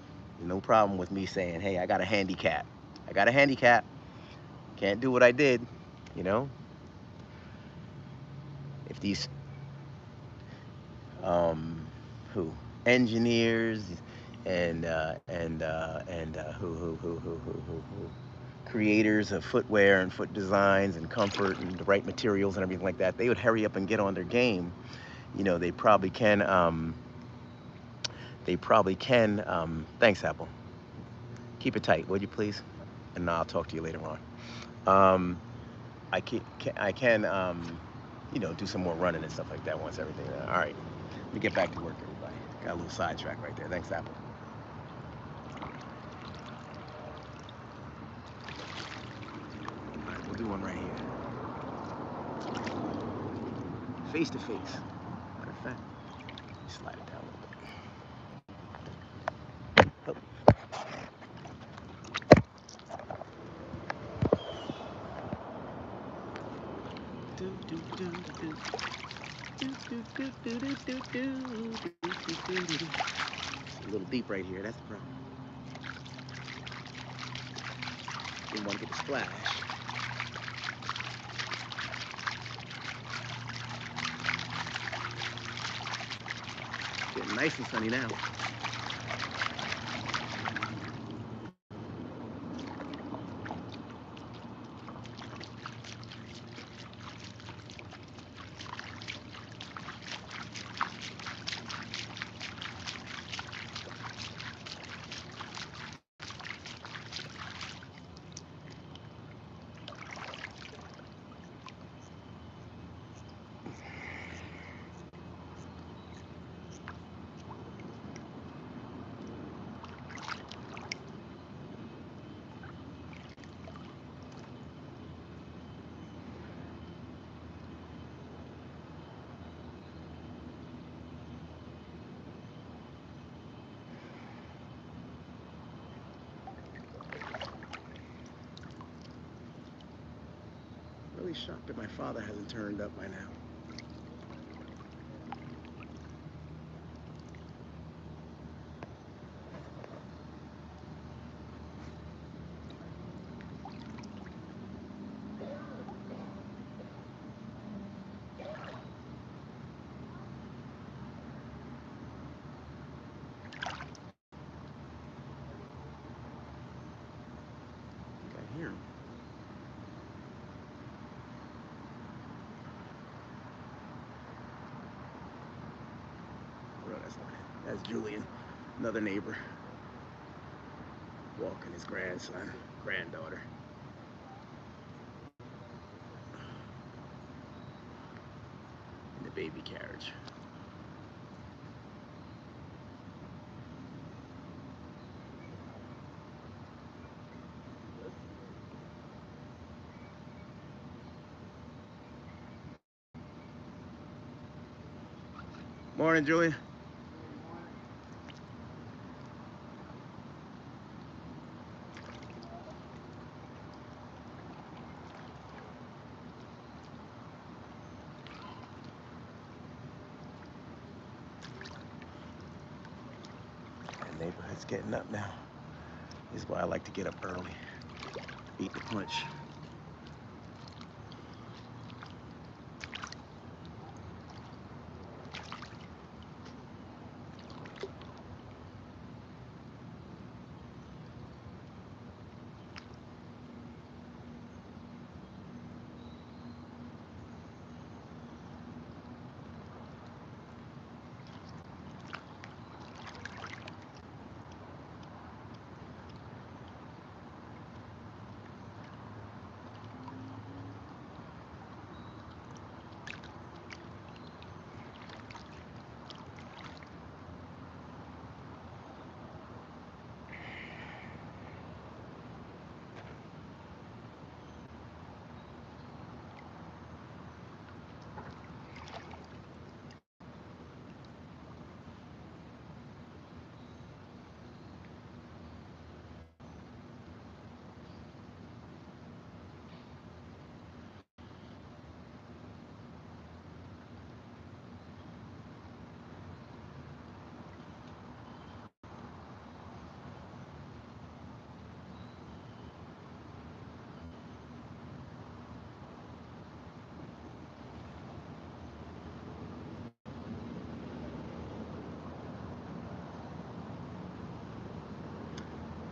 Speaker 1: No problem with me saying, hey, I got a handicap. I got a handicap. Can't do what I did, you know. If these who engineers and who creators of footwear and foot designs and comfort and the right materials and everything like that, they would hurry up and get on their game. You know, they probably can. Thanks, Apple. Keep it tight, would you please? And I'll talk to you later on. Um, I can, do some more running and stuff like that once everything. All right, let me get back to work, everybody. Got a little sidetrack right there. Thanks, Apple. All right, we'll do one right here. Face to face. Matter of fact, slide it down a little bit. It's a little deep right here. That's the problem. Didn't want to get the splash. Getting nice and sunny now. Really shocked that my father hasn't turned up by now. I think I hear him. Oh, no, that's not him. That's Julian, another neighbor. walking his granddaughter. In the baby carriage. Morning, Julia. The neighborhood's getting up now. This is why I like to get up early. Beat the punch.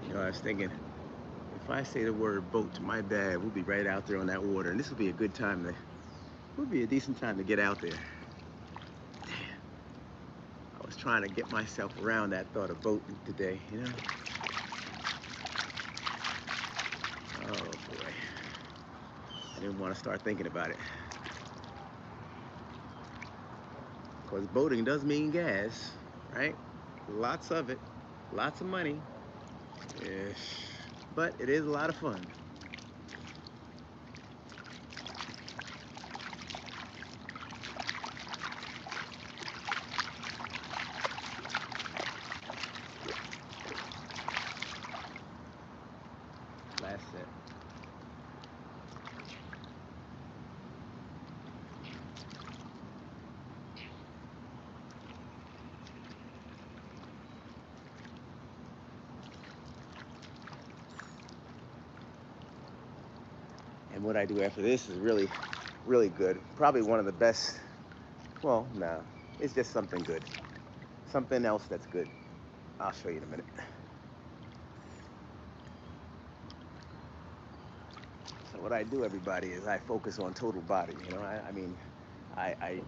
Speaker 1: You know, I was thinking, if I say the word boat to my dad, we'll be right out there on that water, and this would be a good time to, would be a decent time to get out there. Damn, I was trying to get myself around that thought of boating today, you know? Oh boy, I didn't want to start thinking about it. Because boating does mean gas, right? Lots of it, lots of money. Yeah. But it is a lot of fun. Last set. And what I do after this is really, really good. Probably one of the best. Well, no, it's just something good. Something else that's good. I'll show you in a minute. So what I do, everybody, is I focus on total body. You know, I mean, I, I,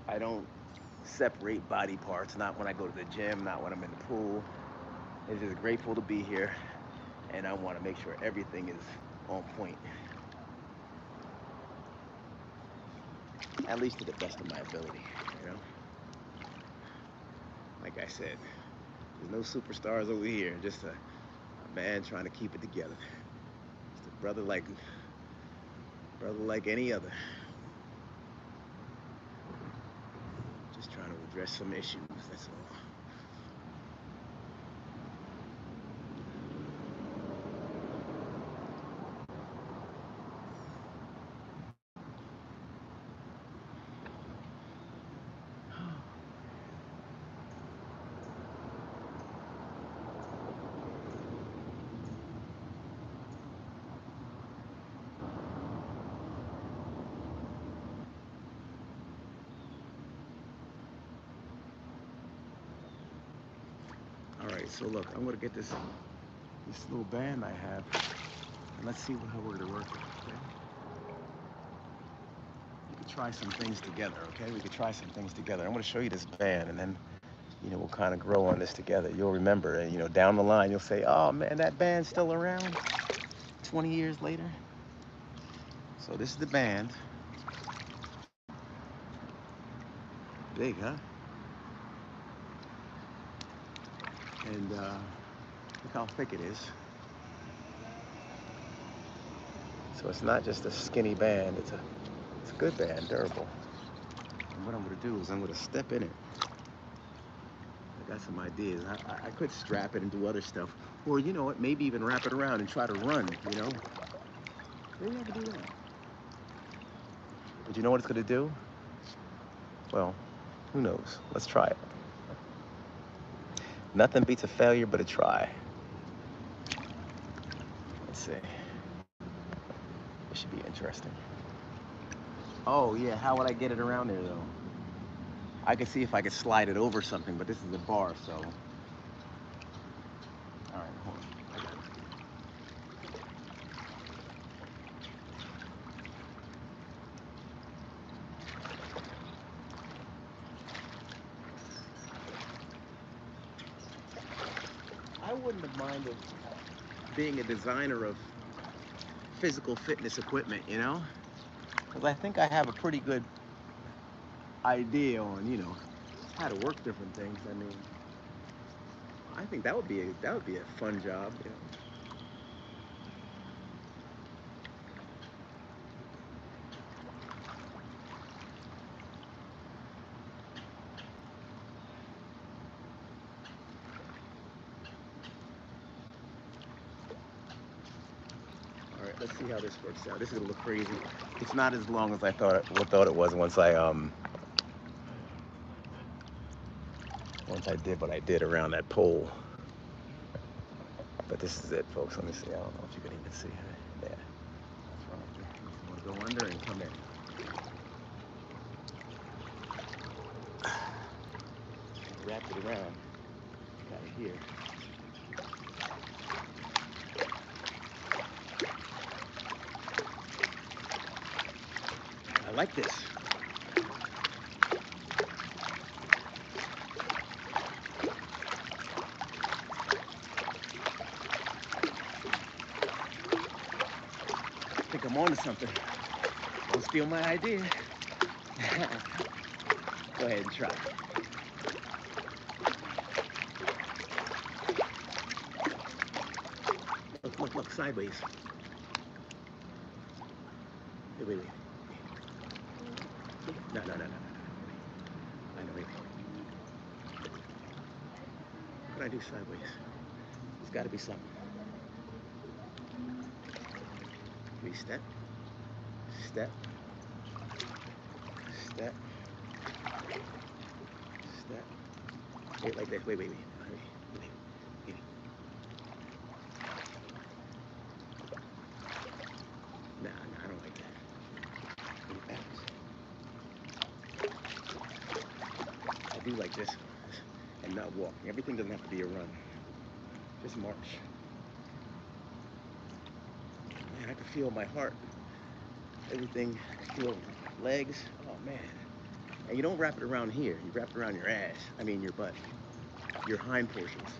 Speaker 1: I don't separate body parts. Not when I go to the gym. Not when I'm in the pool. It's just grateful to be here, and I want to make sure everything is on point, at least to the best of my ability. You know, like I said, there's no superstars over here. Just a man trying to keep it together. Just a brother like any other. Just trying to address some issues. That's all. All right, so look, I'm gonna get this little band I have, and let's see how we're gonna work it. Okay? We could try some things together. Okay? We could try some things together. I'm gonna show you this band, and then we'll kind of grow on this together. You'll remember, and down the line, you'll say, "Oh man, that band's still around 20 years later." So this is the band. Big, huh? And look how thick it is. So it's not just a skinny band, it's a good band, durable. And what I'm gonna do is I'm gonna step in it. I got some ideas. I could strap it and do other stuff. Or you know what, maybe even wrap it around and try to run, Maybe I could do that. But you know what it's gonna do? Well, who knows? Let's try it. Nothing beats a failure but a try. Let's see. This should be interesting. Oh yeah, how would I get it around there though? I could see if I could slide it over something, but this is a bar, so. All right, hold on. I wouldn't have minded being a designer of physical fitness equipment, because I think I have a pretty good idea on, how to work different things. I mean, I think that would be a fun job. All right, let's see how this works out. This is gonna look crazy. It's not as long as I thought it was once I did what I did around that pole. But this is it, folks. Let me see. I don't know if you can even see. Yeah. That's right. I'm gonna go under and come in. Wrap it around. Got it here. I like this. I think I'm onto something. Don't steal my idea. Go ahead and try. Look, sideways. Wait. No. I know, wait. What can I do sideways? There's got to be something. Maybe step. Wait, like this. Wait. Nah, I don't like that. I do like this and not walk. Everything doesn't have to be a run. Just march. Man, I can feel my heart. Everything, I feel legs. Oh man. And you don't wrap it around here. You wrap it around your ass. I mean your butt. Your hind portions.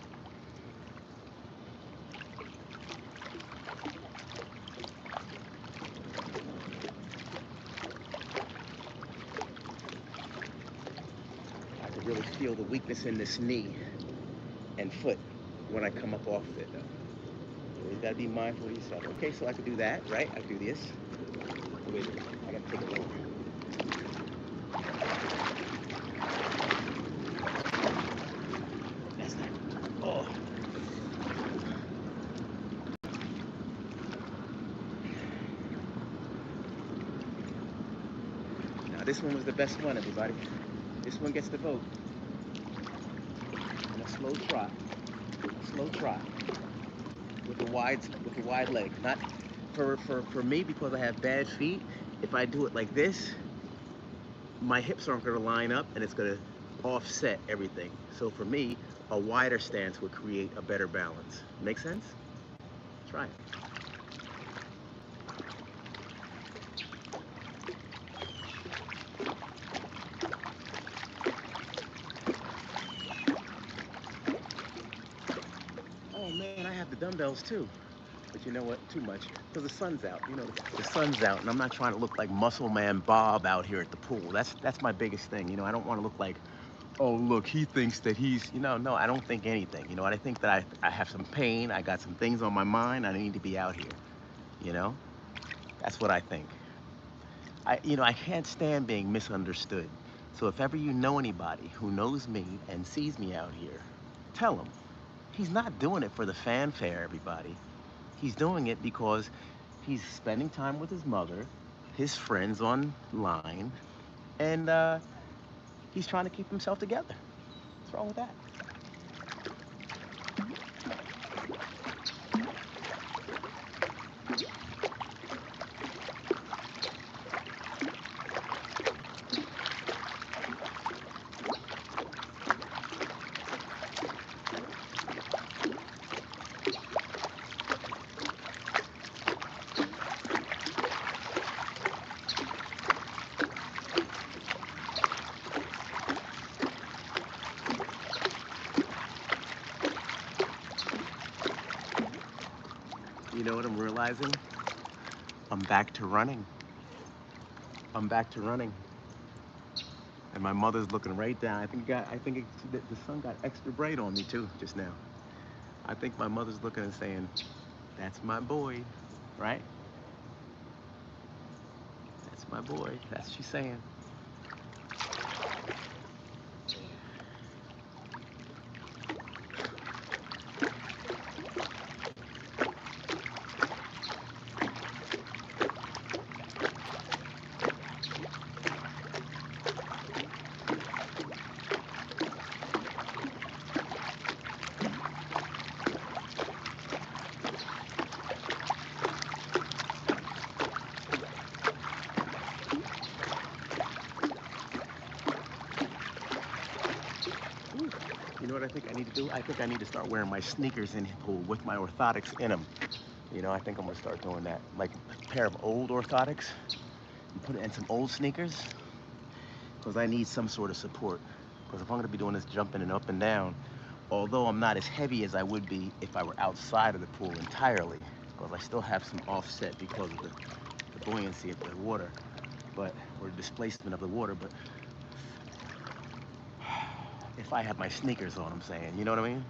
Speaker 1: I can really feel the weakness in this knee and foot when I come up off of it though. You always gotta be mindful of yourself. Okay, so I could do that, right? I could do this. Wait, I gotta take it over. That's not. Oh. Now this one was the best one, everybody. This one gets the vote. And a slow trot. With a wide leg. Not for me, because I have bad feet. If I do it like this, my hips aren't going to line up and it's going to offset everything. So for me, a wider stance would create a better balance. Make sense? Try it. sunbells too. But you know what? Too much. Because the sun's out. You know, the sun's out, and I'm not trying to look like Muscle Man Bob out here at the pool. That's my biggest thing. You know, I don't want to look like, oh, look, he thinks that he's, no, I don't think anything. You know, I think that I have some pain. I got some things on my mind. I need to be out here. You know, that's what I think. I can't stand being misunderstood. So if ever you know anybody who knows me and sees me out here, tell them he's not doing it for the fanfare, everybody. He's doing it because he's spending time with his mother, his friends online, and he's trying to keep himself together. What's wrong with that? You know what I'm realizing? I'm back to running. I'm back to running. And my mother's looking right down. The sun got extra bright on me too just now. I think my mother's looking and saying, "That's my boy," right? That's my boy. That's what she's saying. You know what I think I need to do? I think I need to start wearing my sneakers in the pool with my orthotics in them. You know, I think I'm gonna start doing that. Like a pair of old orthotics and put it in some old sneakers because I need some sort of support. Because if I'm gonna be doing this jumping and up and down, although I'm not as heavy as I would be if I were outside of the pool entirely, because I still have some offset because of the buoyancy of the water, or displacement of the water, but if I had my sneakers on, I'm saying, you know what I mean?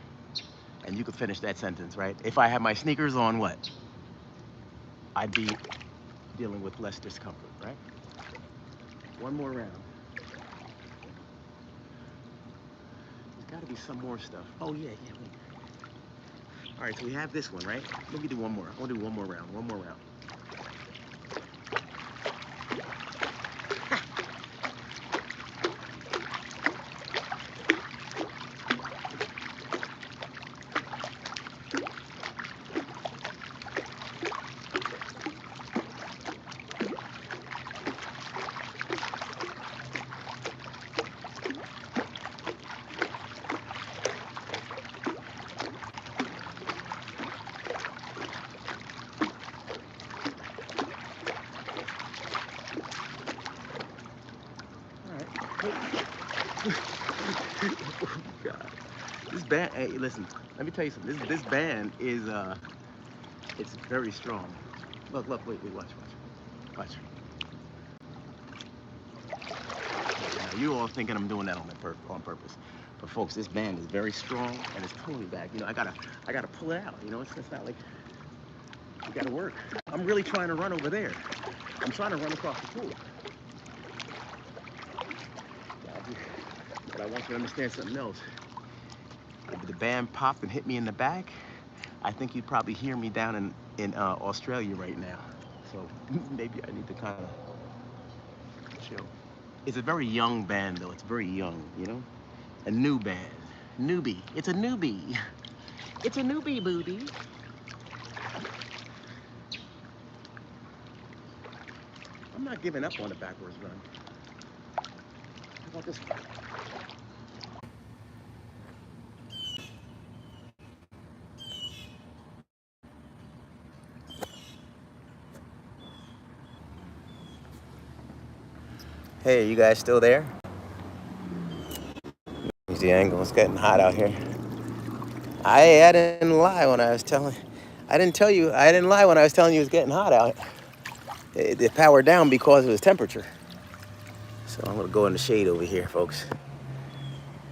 Speaker 1: And you could finish that sentence, right? If I had my sneakers on, what? I'd be dealing with less discomfort, right? One more round. There's got to be some more stuff. Oh, yeah. Wait. All right, so we have this one, right? Let me do one more. I want to do one more round. One more round. God. This band, hey, listen, let me tell you something. This band is, it's very strong. Look, wait, watch. Now, you all thinking I'm doing that on purpose. But folks, this band is very strong and it's pulling me back. You know, I gotta pull it out. You know, it's not like you gotta work. I'm really trying to run over there. I'm trying to run across the pool. But I want you to understand something else. If the band popped and hit me in the back, I think you'd probably hear me down in Australia right now. So maybe I need to kind of chill. It's a very young band, though. It's very young, you know? A new band. Newbie. It's a newbie. It's a newbie, booty. I'm not giving up on the backwards run. How about this one? Hey, you guys still there? Here's the angle. It's getting hot out here. I didn't lie when I was telling. I didn't tell you, I didn't lie when I was telling you it was getting hot out. It powered down because of its temperature. So I'm gonna go in the shade over here, folks,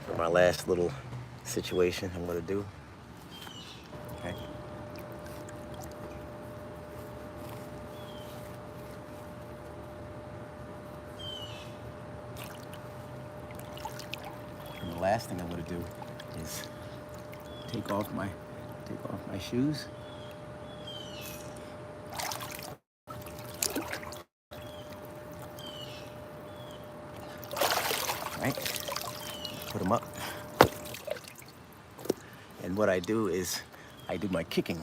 Speaker 1: for my last little situation I'm gonna do. Okay. And the last thing I'm gonna do is take off my shoes. Right? Put them up. And what I do is I do my kicking.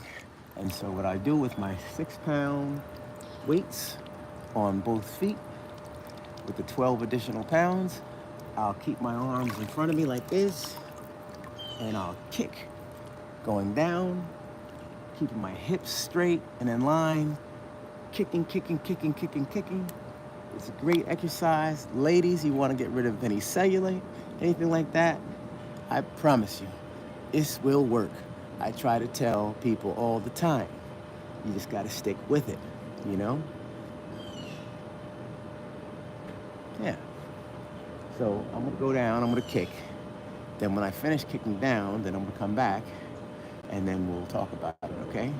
Speaker 1: And so what I do with my 6-pound weights on both feet with the 12 additional pounds, I'll keep my arms in front of me like this, and I'll kick, going down, keeping my hips straight and in line, kicking, kicking, kicking, kicking, kicking. It's a great exercise. Ladies, you want to get rid of any cellulite, anything like that, I promise you, this will work. I try to tell people all the time. You just got to stick with it, you know? Yeah. So I'm gonna go down, I'm gonna kick. Then when I finish kicking down, then I'm gonna come back and then we'll talk about it, okay?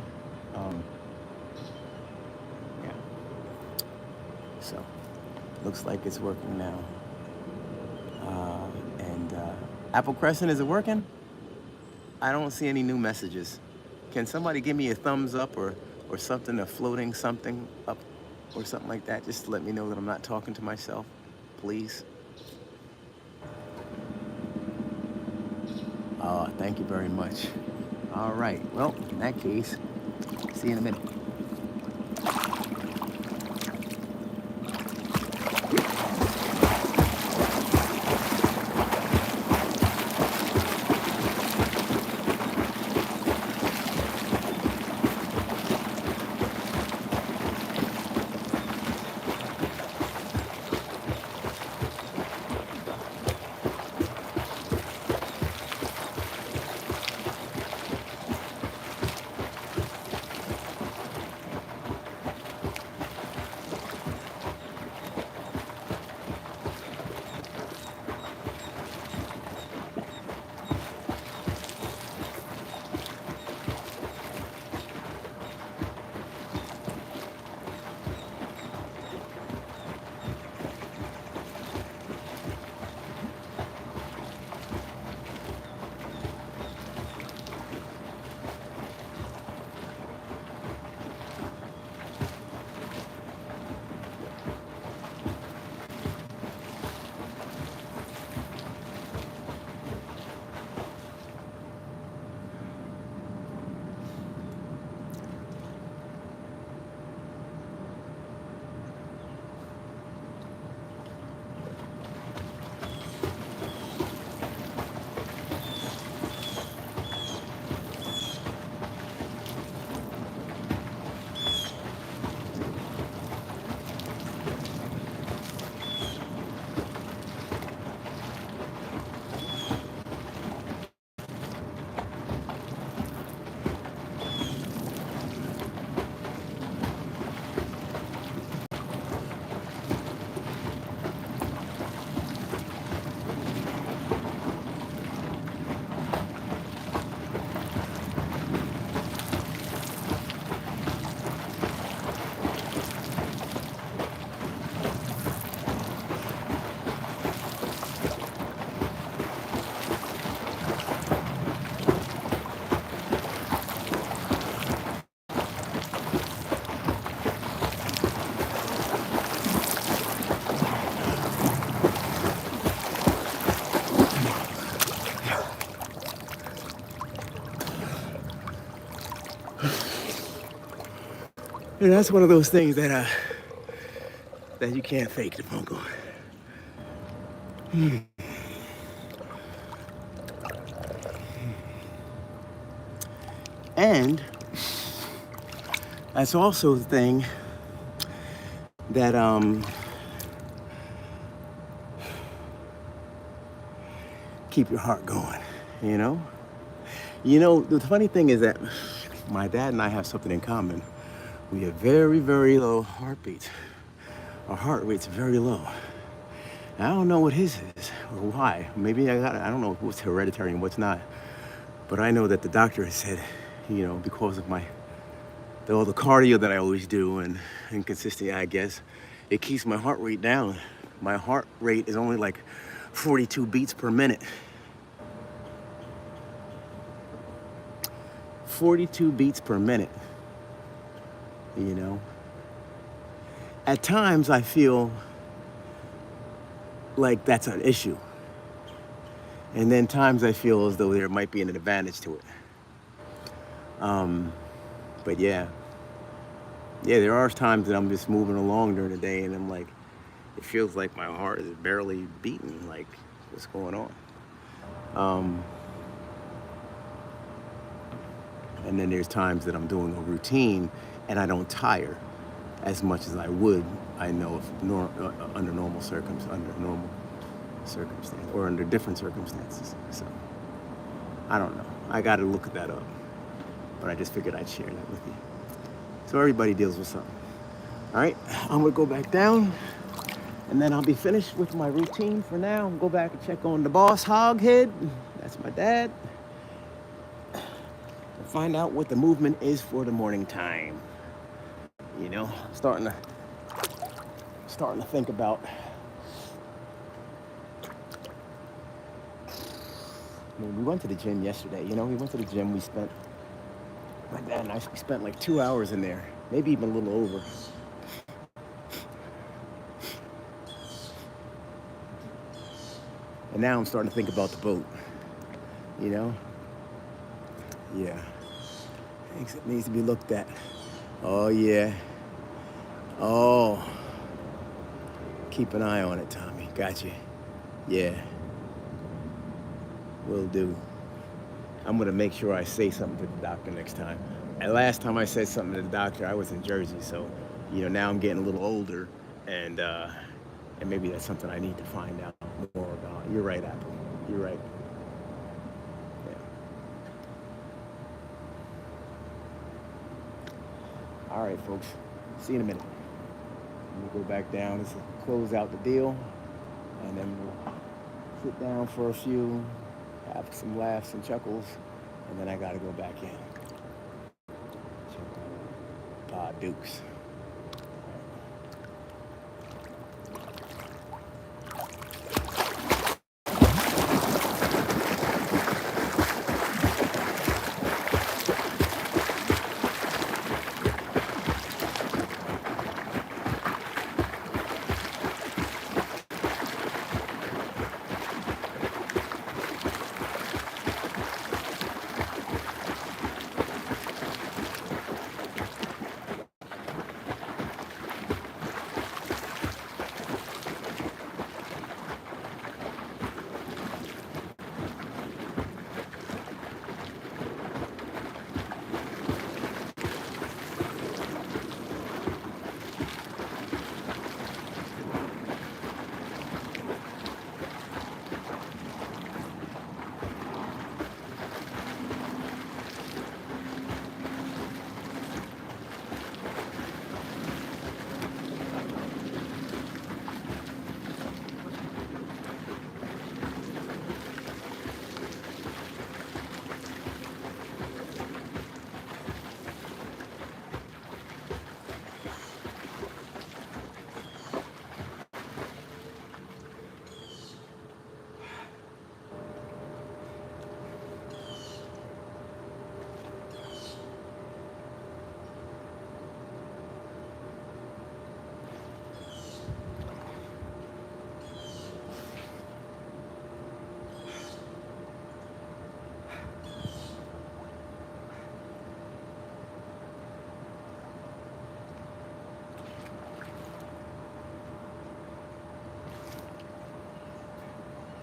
Speaker 1: Yeah. So, looks like it's working now. Apple Crescent, is it working? I don't see any new messages. Can somebody give me a thumbs up or something, a floating something up or something like that, just to let me know that I'm not talking to myself, please? Thank you very much. All right, well, in that case, see you in a minute. And that's one of those things that you can't fake the phone call. And that's also the thing that keep your heart going, you know? You know, the funny thing is that my dad and I have something in common. We have very, very low heartbeats. Our heart rate's very low. I don't know what his is or why. Maybe I don't know what's hereditary and what's not. But I know that the doctor has said, because of all the cardio that I always do and consistency, I guess, it keeps my heart rate down. My heart rate is only like 42 beats per minute. 42 beats per minute, At times I feel like that's an issue. And then times I feel as though there might be an advantage to it. But yeah, there are times that I'm just moving along during the day and I'm like, it feels like my heart is barely beating, like what's going on? And then there's times that I'm doing a routine and I don't tire as much as I would, I know, if under normal circumstances or under different circumstances. So I don't know. I got to look that up. But I just figured I'd share that with you. So everybody deals with something. All right, I'm gonna go back down and then I'll be finished with my routine for now. I'm gonna go back and check on the boss hoghead. That's my dad. And find out what the movement is for the morning time. I'm starting to think about we went to the gym yesterday. We went to the gym. My dad and I spent like 2 hours in there, maybe even a little over. And now I'm starting to think about the boat, Yeah. It needs to be looked at. Oh, yeah. Oh. Keep an eye on it, Tommy. Gotcha. Yeah. Will do. I'm going to make sure I say something to the doctor next time. And last time I said something to the doctor, I was in Jersey. So, now I'm getting a little older. And maybe that's something I need to find out more about. You're right, Apple. You're right. Yeah. All right, folks. See you in a minute. We'll go back down. This will close out the deal. And then we'll sit down for a few, have some laughs and chuckles, and then I got to go back in. Pa Dukes.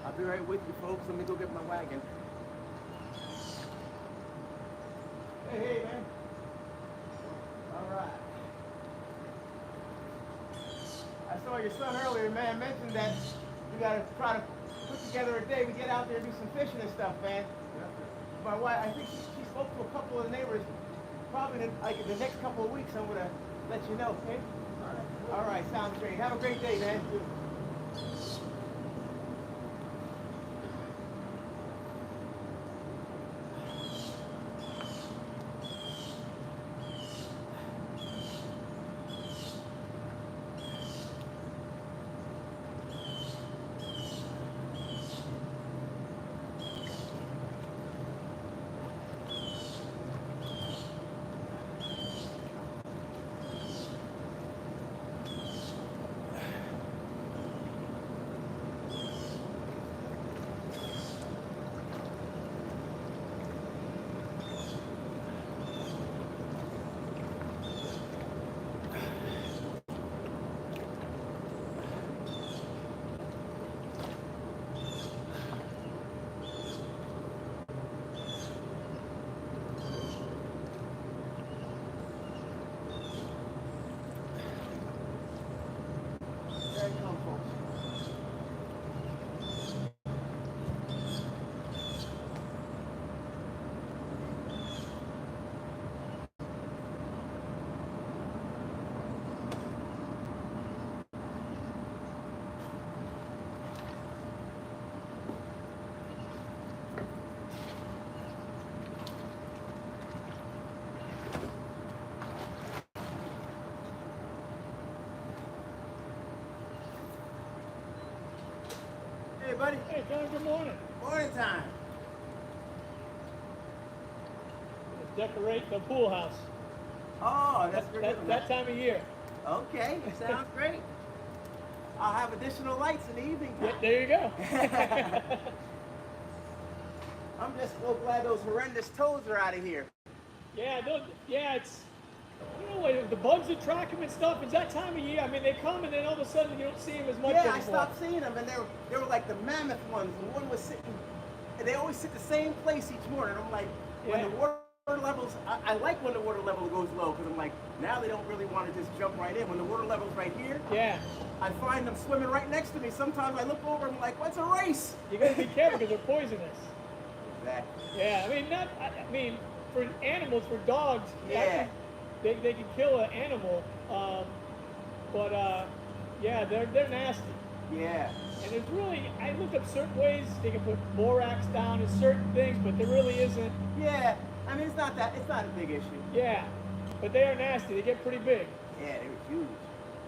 Speaker 1: I'll be right with you, folks. Let me go get my wagon. Hey, man. All right. I saw your son earlier, man, mentioned that you got to try to put together a day. We get out there and do some fishing and stuff, man. My wife, I think she spoke to a couple of the neighbors. probably in the next couple of weeks, I'm gonna let you know, okay? All right, sounds great. Have a great day, man. Hey, buddy.
Speaker 2: Hey, John, good morning.
Speaker 1: Morning time.
Speaker 2: Decorate the pool house.
Speaker 1: Oh, that's pretty good.
Speaker 2: That time of year.
Speaker 1: Okay, sounds great. I'll have additional lights in the evening.
Speaker 2: Yeah, there you go.
Speaker 1: I'm just so glad those horrendous toads are out of here.
Speaker 2: Yeah, it's, you know, the bugs that track them and stuff, it's that time of year. I mean, they come and then all of a sudden you don't see them as much anymore.
Speaker 1: I stopped seeing them, and they were like the mammoth ones, and one was sitting, and they always sit the same place each morning. I'm like, when the water levels, I like when the water level goes low, because I'm like, now they don't really want to just jump right in. When the water level's right here, I find them swimming right next to me. Sometimes I look over and I'm like, what's a race?
Speaker 2: You got to be careful because they're poisonous.
Speaker 1: Exactly.
Speaker 2: Yeah, I mean, for animals, for dogs, they can kill an animal, yeah, they're nasty.
Speaker 1: Yeah.
Speaker 2: And there's really, I looked up certain ways they can put borax down in certain things, but there really isn't.
Speaker 1: Yeah, I mean, it's not a big issue.
Speaker 2: Yeah, but they are nasty. They get pretty big.
Speaker 1: Yeah, they were huge.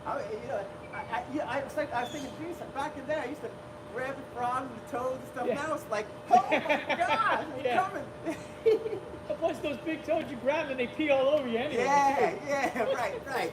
Speaker 1: I was thinking, geez, back in there, I used to grab the frogs and the toads and stuff. Now it's like, oh my God, they're coming.
Speaker 2: Plus those big toads, you grab them and they pee all over you anyway.
Speaker 1: Yeah, right.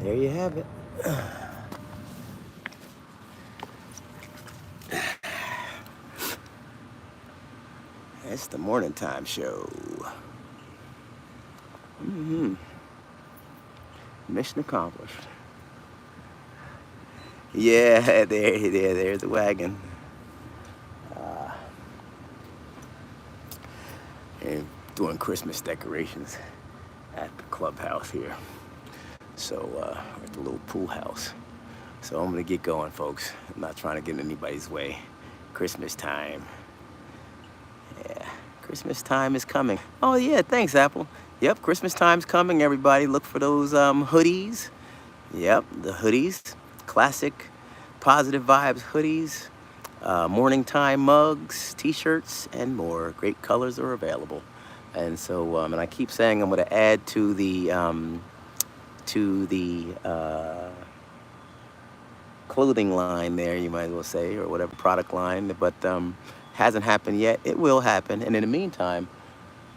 Speaker 1: There you have it. It's the morning time show. Mission accomplished. Yeah, there's the wagon. And doing Christmas decorations at the clubhouse here. So, at the little pool house. So I'm gonna get going, folks. I'm not trying to get in anybody's way. Christmas time. Yeah, Christmas time is coming. Oh yeah, thanks, Apple. Yep, Christmas time's coming, everybody. Look for those hoodies. Yep, the hoodies. Classic Positive Vibes hoodies. Morning time mugs, t-shirts, and more. Great colors are available. And so, and I keep saying I'm gonna add to the clothing line there, you might as well say, or whatever product line, but hasn't happened yet. It will happen. And in the meantime,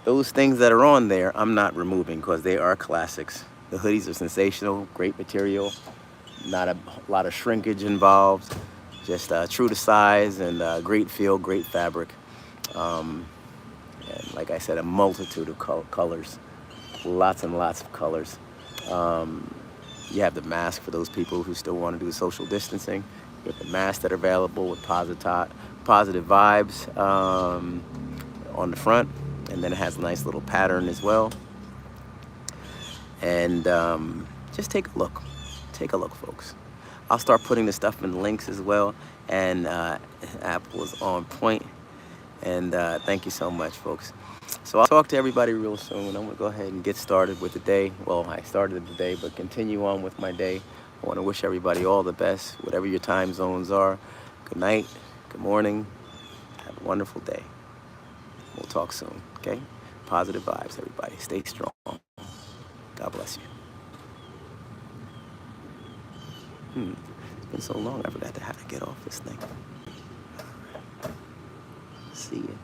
Speaker 1: those things that are on there, I'm not removing because they are classics. The hoodies are sensational, great material, not a lot of shrinkage involved, just true to size and great feel, great fabric. And like I said, a multitude of colors, lots and lots of colors. You have the mask for those people who still want to do social distancing. You have the masks that are available with positive vibes on the front, and then it has a nice little pattern as well. And just take a look. Take a look, folks. I'll start putting the stuff in the links as well. And Apple is on point. And thank you so much, folks. So I'll talk to everybody real soon. I'm going to go ahead and get started with the day. Well, I started the day, but continue on with my day. I want to wish everybody all the best, whatever your time zones are. Good night. Good morning. Have a wonderful day. We'll talk soon, okay? Positive vibes, everybody. Stay strong. God bless you. It's been so long, I forgot how to get off this thing. See ya.